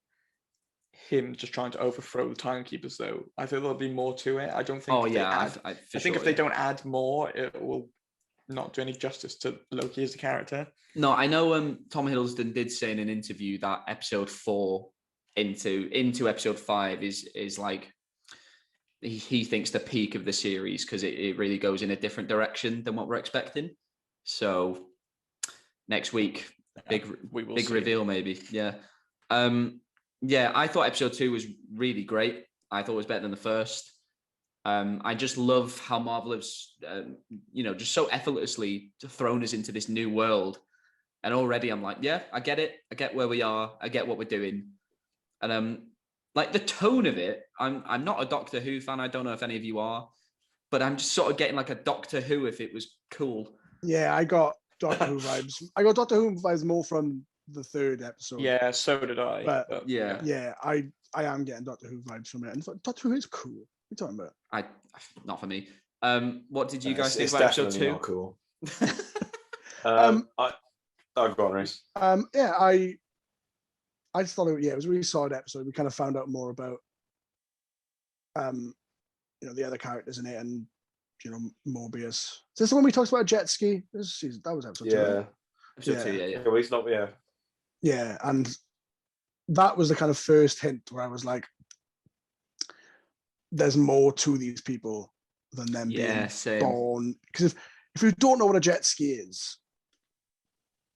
S3: him just trying to overthrow the timekeepers, though. I think there'll be more to it. I don't think.
S2: I think
S3: if they don't add more, it will not do any justice to Loki as a character.
S2: No, I know Tom Hiddleston did say in an interview that episode 4 into episode 5 is like he thinks the peak of the series, because it really goes in a different direction than what we're expecting. So next week, big reveal maybe. Yeah. Yeah, I thought episode 2 was really great. I thought it was better than the first. I just love how Marvel has, just so effortlessly thrown us into this new world. And already I'm like, yeah, I get it. I get where we are. I get what we're doing. And like the tone of it, I'm not a Doctor Who fan. I don't know if any of you are, but I'm just sort of getting like a Doctor Who if it was cool.
S4: Yeah, I got Doctor Who vibes. I got Doctor Who vibes more from the 3rd episode.
S3: Yeah, so did I.
S4: But
S2: yeah,
S4: I am getting Doctor Who vibes from it. And Doctor Who is cool. What are you talking about?
S2: Not for me. What did you guys think
S1: it's
S2: about episode 2?
S1: Not cool. I've got Reese.
S4: Yeah, I just thought it was a really solid episode. We kind of found out more about the other characters in it, and Mobius. Is this the one we talked about a jet ski? That was episode 2.
S1: Yeah.
S2: Episode 2, yeah.
S1: Well, he's not, yeah.
S4: Yeah, and that was the kind of first hint where I was like, there's more to these people than them being born. Because if you don't know what a jet ski is,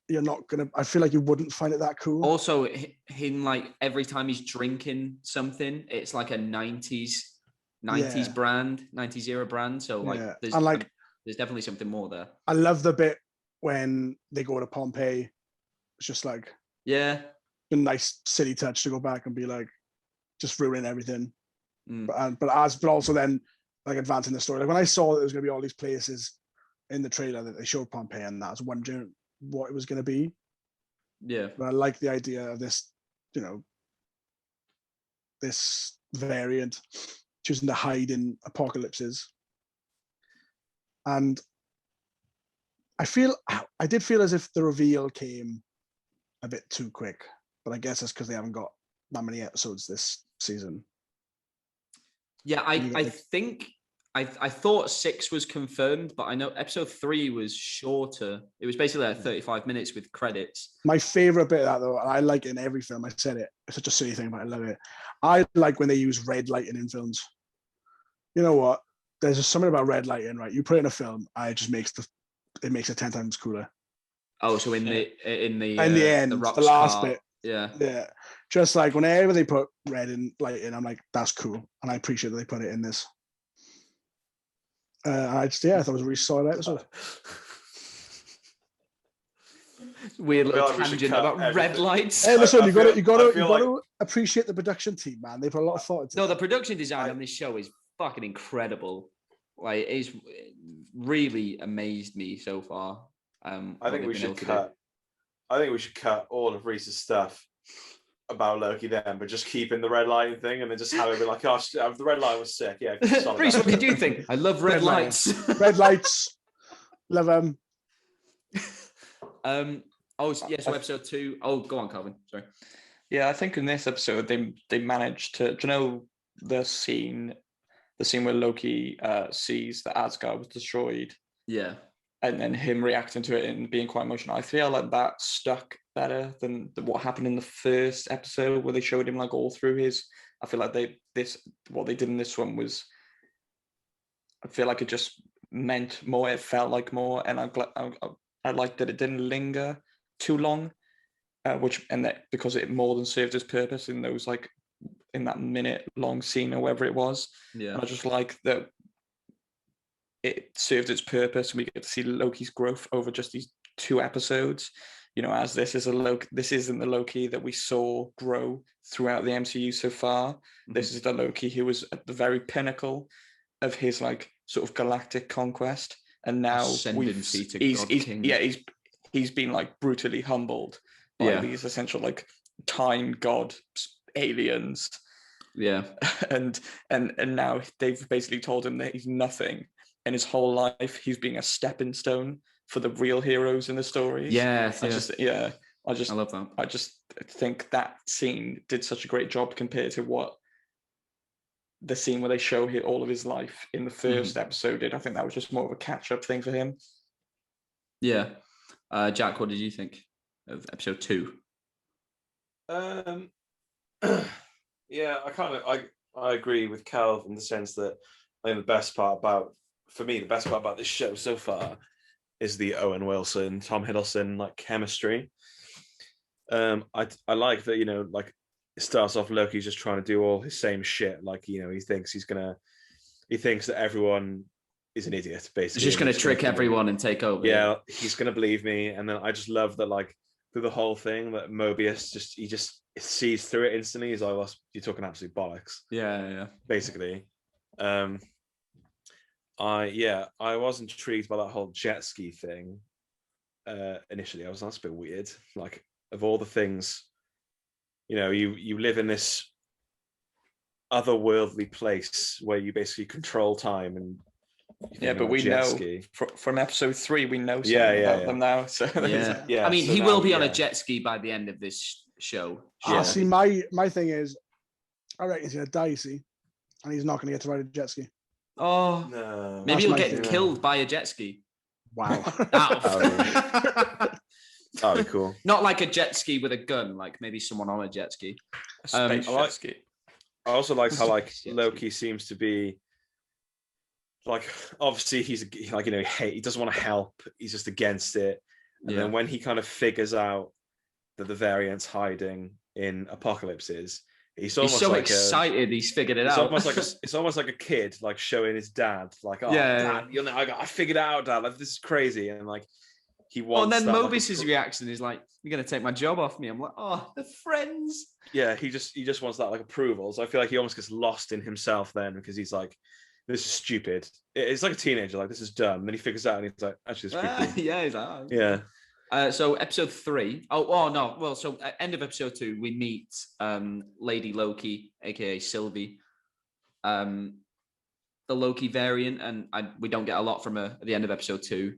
S4: you're not gonna. I feel like you wouldn't find it that cool.
S2: Also, him like every time he's drinking something, it's like a 90s brand, 90s era brand. So like, there's definitely something more there.
S4: I love the bit when they go to Pompeii. It's just like a nice silly touch to go back and be like, just ruining everything. But also then like advancing the story. Like when I saw that there was going to be all these places in the trailer that they showed Pompeii, and I was wondering what it was going to be.
S2: Yeah,
S4: but I like the idea of this, this variant choosing to hide in apocalypses. And I did feel as if the reveal came a bit too quick, but I guess that's because they haven't got that many episodes this season.
S2: Yeah, I think I thought 6 was confirmed, but I know episode 3 was shorter. It was basically like 35 minutes with credits.
S4: My favorite bit of that, though, and I like it in every film. I said it. It's such a silly thing, but I love it. I like when they use red lighting in films. You know what? There's just something about red lighting, right? You put it in a film, it just makes it 10 times cooler.
S2: Oh, so in the
S4: end, the last bit. Yeah. Just like whenever they put red light in, I'm like, that's cool. And I appreciate that they put it in this. I thought it was a really solid episode.
S2: Weird little tangent about red lights.
S4: Hey, listen, you got to appreciate the production team, man. They put a lot of thought into it.
S2: No, the production design on this show is fucking incredible. Like, it's really amazed me so far.
S1: I think we should cut all of Reese's stuff about Loki then, but just keep in the red lighting thing, and then just have it be like, oh, the red light was sick. Yeah.
S2: Reese, what did you think? I love red lights.
S4: Red lights. Love them.
S2: So episode 2. Oh, go on, Calvin. Sorry.
S3: Yeah, I think in this episode they managed to. Do you know the scene where Loki sees that Asgard was destroyed?
S2: Yeah.
S3: And then him reacting to it and being quite emotional. I feel like that stuck better than what happened in the first episode where they showed him like all through his. I feel like what they did in this one was. I feel like it just meant more. It felt like more, and I liked that it didn't linger too long, because it more than served its purpose in those like in that minute long scene or whatever it was.
S2: Yeah,
S3: and I just like that. It served its purpose, and we get to see Loki's growth over just these 2 episodes. As this isn't the Loki that we saw grow throughout the MCU so far. Mm-hmm. This is the Loki who was at the very pinnacle of his like sort of galactic conquest, and now he's been like brutally humbled by these essential like time god aliens.
S2: Yeah,
S3: and now they've basically told him that he's nothing. And his whole life, he's being a stepping stone for the real heroes in the stories.
S2: I
S3: love that. I just think that scene did such a great job compared to what the scene where they show all of his life in the first episode did. I think that was just more of a catch-up thing for him.
S2: Yeah. Jack, what did you think of episode 2?
S1: Yeah, I agree with Cal in the sense that I think the best part about this show so far is the Owen Wilson, Tom Hiddleston like chemistry. I like that, like it starts off Loki's just trying to do all his same shit. Like, he thinks he thinks that everyone is an idiot, basically.
S2: He's just going to trick everyone and take over.
S1: Yeah, he's going to believe me. And then I just love that, like, through the whole thing, that Mobius he sees through it instantly. He's like, well, you're talking absolute bollocks.
S2: Yeah.
S1: Basically. I was intrigued by that whole jet ski thing. Initially, that's a bit weird. Like, of all the things, you live in this otherworldly place where you basically control time and
S3: but we know from episode 3 we know something about them now. So
S2: I mean, he will be on a jet ski by the end of this show.
S4: See, my thing is, I reckon he's gonna die, and he's not gonna get to ride a jet ski.
S2: Oh no. Maybe he'll get killed by a jet ski.
S4: Wow.
S1: That'd be cool.
S2: Not like a jet ski with a gun, like maybe someone on a jet ski.
S3: Jet ski.
S1: I also like how Loki seems to be like, obviously he's like, he doesn't want to help. He's just against it. And then when he kind of figures out that the variant's hiding in apocalypses, he's so
S2: excited he's figured it out.
S1: It's almost like a kid like showing his dad, like, Dad, I figured it out, Dad. Like, this is crazy. And like he wants.
S2: And then Mobius's reaction is like, "You're gonna take my job off me." I'm like, "Oh, the friends."
S1: Yeah, he just wants that like approval. So I feel like he almost gets lost in himself then, because he's like, this is stupid. It's like a teenager, like, this is dumb. And then he figures out and he's like, actually, it's pretty cool.
S2: Yeah, he's like, oh.
S1: Yeah.
S2: So episode 3. Oh no. Well, so at end of episode 2, we meet Lady Loki, aka Sylvie, the Loki variant, and we don't get a lot from her at the end of episode 2.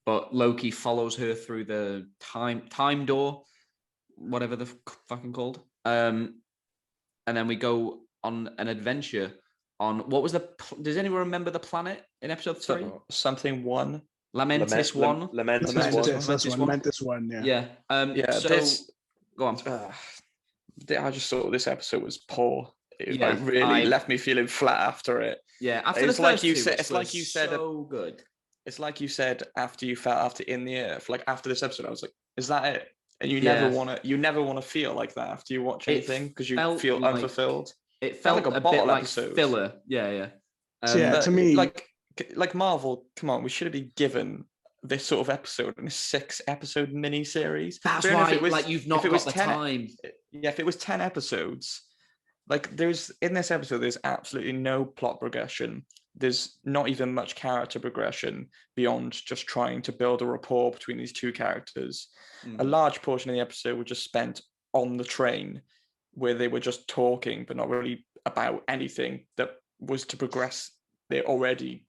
S2: But Loki follows her through the time door, whatever the fucking called. And then we go on an adventure on what was does anyone remember the planet in episode 3?
S3: Something 1.
S2: Lamentis 1.
S4: Lamentis 1, yeah.
S2: Go on.
S3: I just thought this episode was poor. It really left me feeling flat after it.
S2: Yeah, after
S3: it's
S2: the
S3: like
S2: first
S3: you
S2: two,
S3: said. It's like you said.
S2: So good.
S3: It's like you said after you felt after InTheEarth. Like after this episode, I was like, "Is that it?" And you never want to feel like that after you watch anything, because you feel unfulfilled.
S2: It felt like a bit like filler. Yeah.
S4: To me,
S3: like Marvel, come on, we should have been given this sort of episode in a 6-episode mini-series.
S2: That's right. You've not got the time.
S3: Yeah, if it was 10 episodes, like in this episode, there's absolutely no plot progression. There's not even much character progression beyond just trying to build a rapport between these two characters. A large portion of the episode was just spent on the train, where they were just talking, but not really about anything that was to progress the already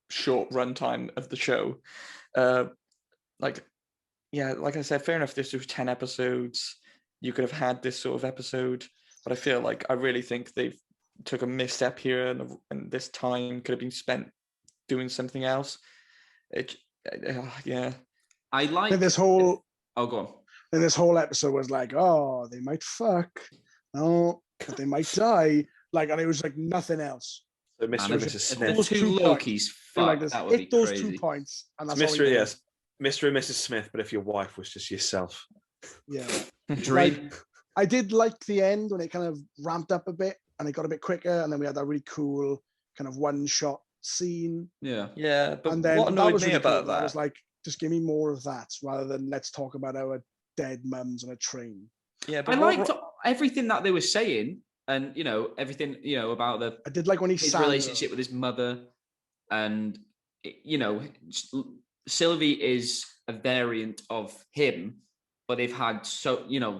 S3: short runtime of the show. Like I said, fair enough, this was 10 episodes. You could have had this sort of episode, but I really think they've took a misstep here, and this time could have been spent doing something else.
S4: I like this whole.
S2: Oh, go on.
S4: And this whole episode was like, oh, they might fuck. No, but they might die. Like, and it was like nothing else.
S1: So Mr. and Mrs. Smith.
S2: Those two Lokis, fuck,
S4: like,
S2: that would be
S4: those
S2: crazy.
S4: 2 points. And that's
S1: Mr. Yes, Mr. and Mrs. Smith, but if your wife was just yourself.
S4: Yeah.
S2: Dream.
S4: I did like the end when it kind of ramped up a bit and it got a bit quicker, and then we had that really cool kind of one-shot scene.
S3: Yeah. But
S4: and then
S3: what annoyed me
S4: really
S3: about
S4: cool.
S3: that?
S4: I was like, just give me more of that rather than let's talk about our dead mums on a train.
S3: Yeah, but
S2: I liked everything that they were saying, and everything about
S4: I did like when
S2: his relationship with his mother, and Sylvie is a variant of him, but they've had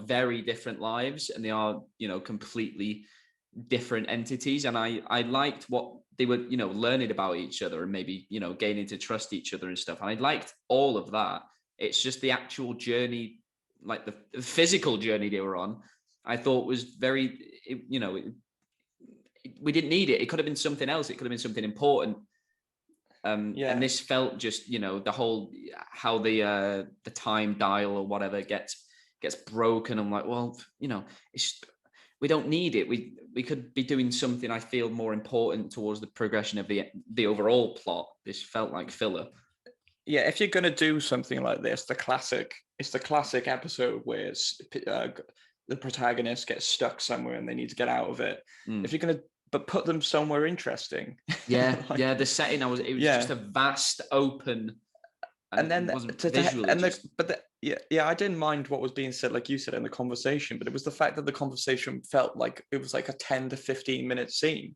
S2: very different lives, and they are completely different entities. And I liked what they were learning about each other, and maybe gaining to trust each other and stuff. And I liked all of that. It's just the actual journey, like the physical journey they were on, I thought was very, we didn't need it. It could have been something else. It could have been something important. And this felt just, the whole how the time dial or whatever gets broken. I'm like, well, we don't need it. We could be doing something I feel more important towards the progression of the overall plot. This felt like filler.
S3: Yeah, if you're gonna do something like this, it's the classic episode where the protagonist gets stuck somewhere and they need to get out of it. If you're gonna, but put them somewhere interesting.
S2: Yeah, the setting it was just a vast open,
S3: and then
S2: visually.
S3: I didn't mind what was being said, like you said, in the conversation, but it was the fact that the conversation felt like it was like a 10 to 15 minute scene.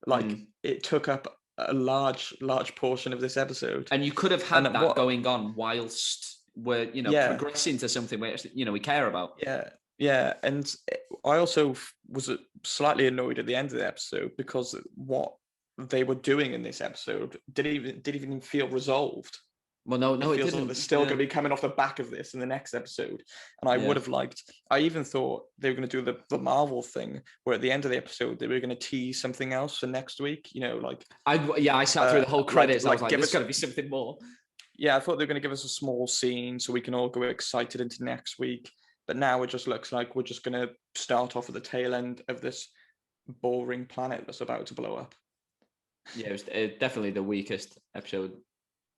S3: Like it took up a large portion of this episode,
S2: and you could have had that going on whilst we're progressing to something where we care about.
S3: And I also was slightly annoyed at the end of the episode because what they were doing in this episode didn't even feel resolved.
S2: Well, no, it
S3: feels
S2: didn't.
S3: Like they're still going to be coming off the back of this in the next episode. And I would have liked, I even thought they were going to do the Marvel thing, where at the end of the episode, they were going to tease something else for next week,
S2: I sat through the whole credits. I was like, there's got to be something more.
S3: Yeah, I thought they were going to give us a small scene so we can all go excited into next week. But now it just looks like we're just going to start off at the tail end of this boring planet that's about to blow up.
S2: Yeah, it was definitely the weakest episode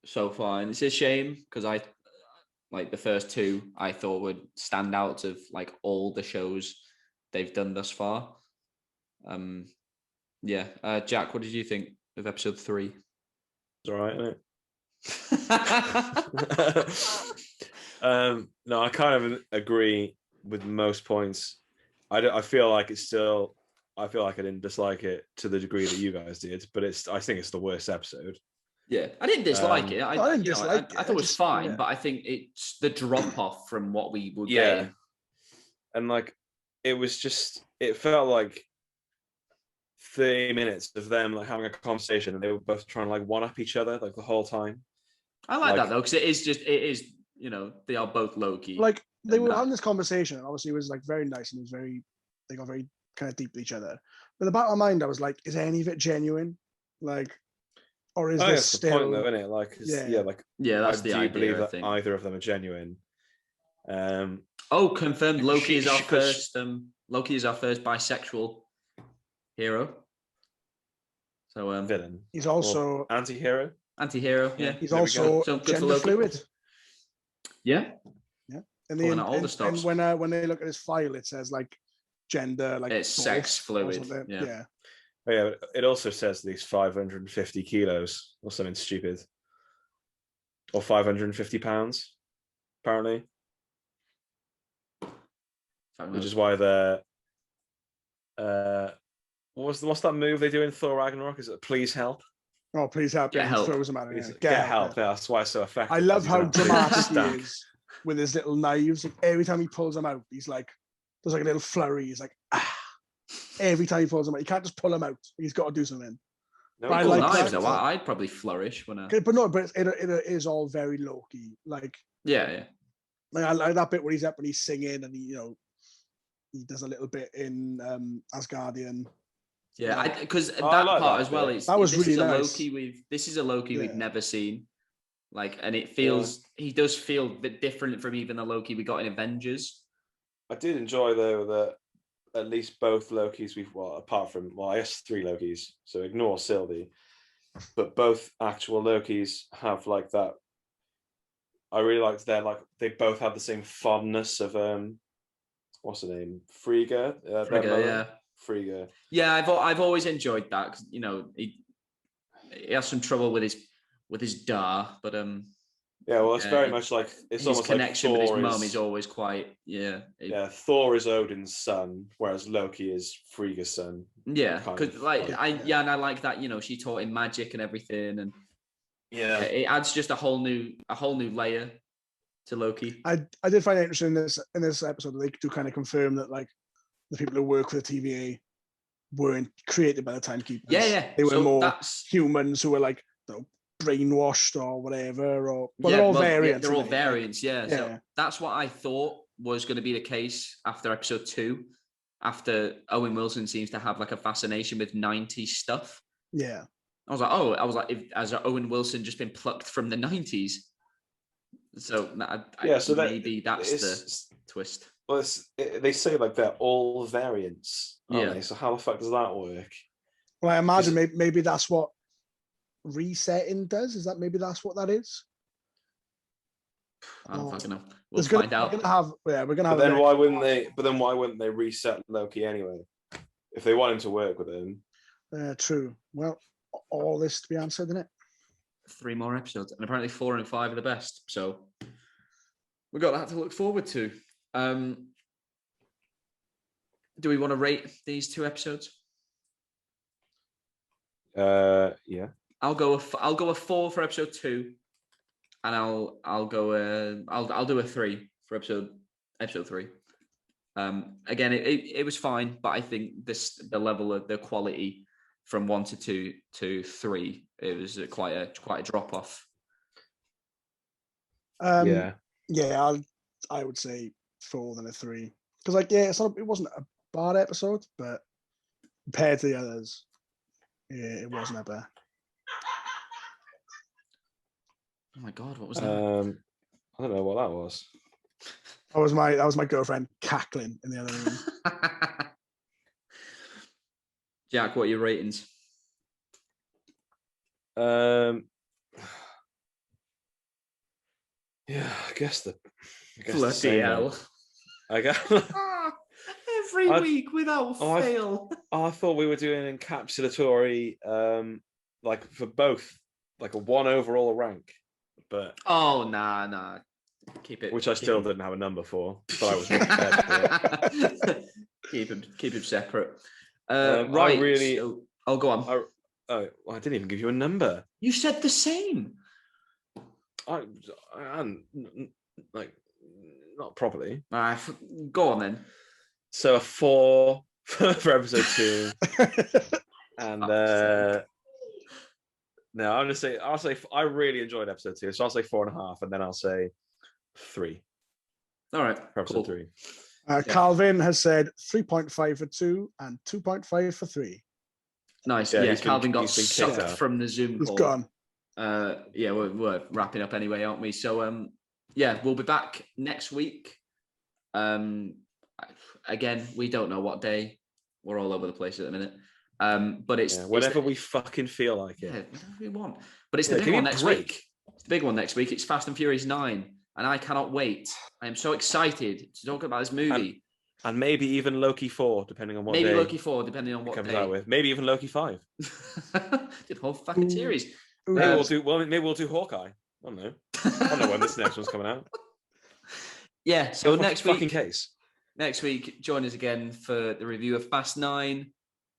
S2: so far, and it's a shame because I like the first two I thought would stand out of like all the shows they've done thus far. Jack, what did you think of episode 3?
S1: It's all right, isn't it? No, I kind of agree with most points. I feel like I didn't dislike it to the degree that you guys did, but I think it's the worst episode.
S2: Yeah, I didn't dislike it. I didn't dislike it. I thought it was fine, but I think it's the drop off from what we were getting.
S1: And like, it felt like 30 minutes of them like having a conversation, and they were both trying to like one up each other like the whole time.
S2: I like that though, because it is they are both Loki.
S4: Like they were having this conversation, and obviously it was like very nice, and they got very kind of deep with each other. But in the back of my mind, I was like, is any of it genuine? Like, or is this still
S1: the point though, isn't it? Like,
S2: that's the idea.
S1: I believe that either of them are genuine.
S2: Confirmed. Loki is our first. Loki is our first bisexual hero. So
S1: villain.
S4: He's also
S1: anti-hero.
S2: Anti-hero. Yeah.
S4: He's also gender fluid.
S2: Yeah.
S4: Yeah. And when they look at his file, it says like gender, like
S2: it's sex fluid.
S4: Yeah.
S1: Oh, yeah, it also says these 550 kilos or something stupid, or 550 pounds, apparently, which is why they're. What's that move they do in Thor Ragnarok? Is it please help?
S4: Oh, please help!
S2: Get help.
S4: Throws him out.
S1: Get help! Yeah, that's why it's so effective.
S4: I love how dramatic he is with his little knives. Like, every time he pulls them out, he's like, there's like a little flurry. He's like, ah. Every time he pulls them out, you can't just pull them out. He's got to do something.
S2: No, I like knives though. I'd probably flourish when
S4: but it is all very Loki. Like
S2: yeah.
S4: Like I like that bit where he's singing and he does a little bit in Asgardian.
S2: Yeah, because that like part as well is
S4: that was really nice.
S2: This is a Loki we've never seen. Like, and it feels he does feel a bit different from even the Loki we got in Avengers.
S1: I did enjoy though that at least both Lokis apart from I guess 3 Lokis, so ignore Sylvie, but both actual Lokis have like that. I really liked they both have the same fondness of what's her name, Frigga. Frigga.
S2: Yeah, I've always enjoyed that because he has some trouble with his da, but
S1: yeah, well, it's very much like it's
S2: his
S1: almost
S2: connection
S1: like
S2: with his mum is always quite
S1: Thor is Odin's son, whereas Loki is Frigga's son.
S2: Yeah, because I like that. She taught him magic and everything, and it adds just a whole new layer to Loki.
S4: I did find it interesting in this episode that they do kind of confirm that like the people who work for the TVA weren't created by the timekeepers.
S2: Yeah.
S4: They were more humans who were like brainwashed or whatever, or they're all variants.
S2: They're all variants, yeah. So that's what I thought was going to be the case after episode 2, after Owen Wilson seems to have like a fascination with 90s stuff.
S4: Yeah.
S2: I was like, has Owen Wilson just been plucked from the 90s? So maybe that's the twist.
S1: Well, they say like they're all variants, aren't they? So how the fuck does that work?
S4: Well, I imagine maybe that's what resetting does. Is that maybe that's what that is?
S2: I don't fucking know. We'll find out.
S4: We're gonna have.
S1: Then why wouldn't they? But then why wouldn't they reset Loki anyway? If they want him to work with him.
S4: True. Well, all this to be answered, isn't it?
S2: 3 more episodes, and apparently 4 and 5 are the best. So we got that to look forward to. Do we want to rate these 2 episodes?
S1: Yeah.
S2: I'll go a 4 for episode 2, and I'll do a 3 for episode 3. Again, it was fine, but I think the level of the quality from 1 to 2 to 3, it was quite a drop off.
S4: Yeah, I would say 4 than a 3, because it wasn't a bad episode, but compared to the others, it wasn't a bad.
S2: Oh my god, what was that?
S1: I don't know what that was.
S4: That was my girlfriend cackling in the other room.
S2: Jack, what are your ratings?
S1: Yeah, I guess
S2: Bloody hell.
S1: I guess
S2: every week without fail.
S1: I thought we were doing encapsulatory, like for both, like a 1 overall rank, but
S2: nah. Keep it.
S1: Which I still didn't have a number for, but I was not prepared for it.
S2: Keep it separate.
S1: Right.
S2: I'll go on.
S1: I didn't even give you a number.
S2: You said the same.
S1: I like not properly.
S2: Go on then.
S1: So a 4 for episode 2, and no, I'll say I really enjoyed episode 2, so I'll say 4.5, and then I'll say 3.
S2: All right,
S1: for episode 3.
S4: Calvin has said 3.5 for 2 and 2.5 for 3.
S2: Nice. Yeah, Calvin got sucked from the Zoom call.
S4: He's gone.
S2: We're wrapping up anyway, aren't we? So we'll be back next week. Again, we don't know what day. We're all over the place at the minute. But it's
S1: whenever we fucking feel like it.
S2: Yeah, whatever we want. But it's the big one next week. It's the big one next week. It's Fast and Furious 9. And I cannot wait. I am so excited to talk about this movie.
S1: And maybe even Loki 4, depending on what day.
S2: Maybe Loki 4, depending on what
S1: comes
S2: day.
S1: out with. Maybe even Loki 5.
S2: The whole fucking series.
S1: Maybe we'll do Hawkeye. I don't know. I don't know when this next one's coming out.
S2: Yeah, so next week.
S1: Fucking case.
S2: Next week, join us again for the review of Fast 9,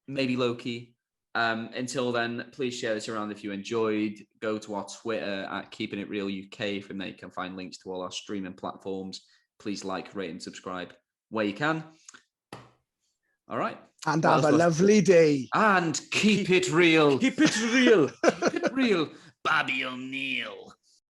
S2: maybe Loki. Until then, please share this around if you enjoyed. Go to our Twitter at Keeping It Real UK. From there, you can find links to all our streaming platforms. Please like, rate, and subscribe where you can. All right.
S4: And have a lovely day.
S2: And keep it real.
S1: Keep it real.
S2: Keep it real. Bobby O'Neill.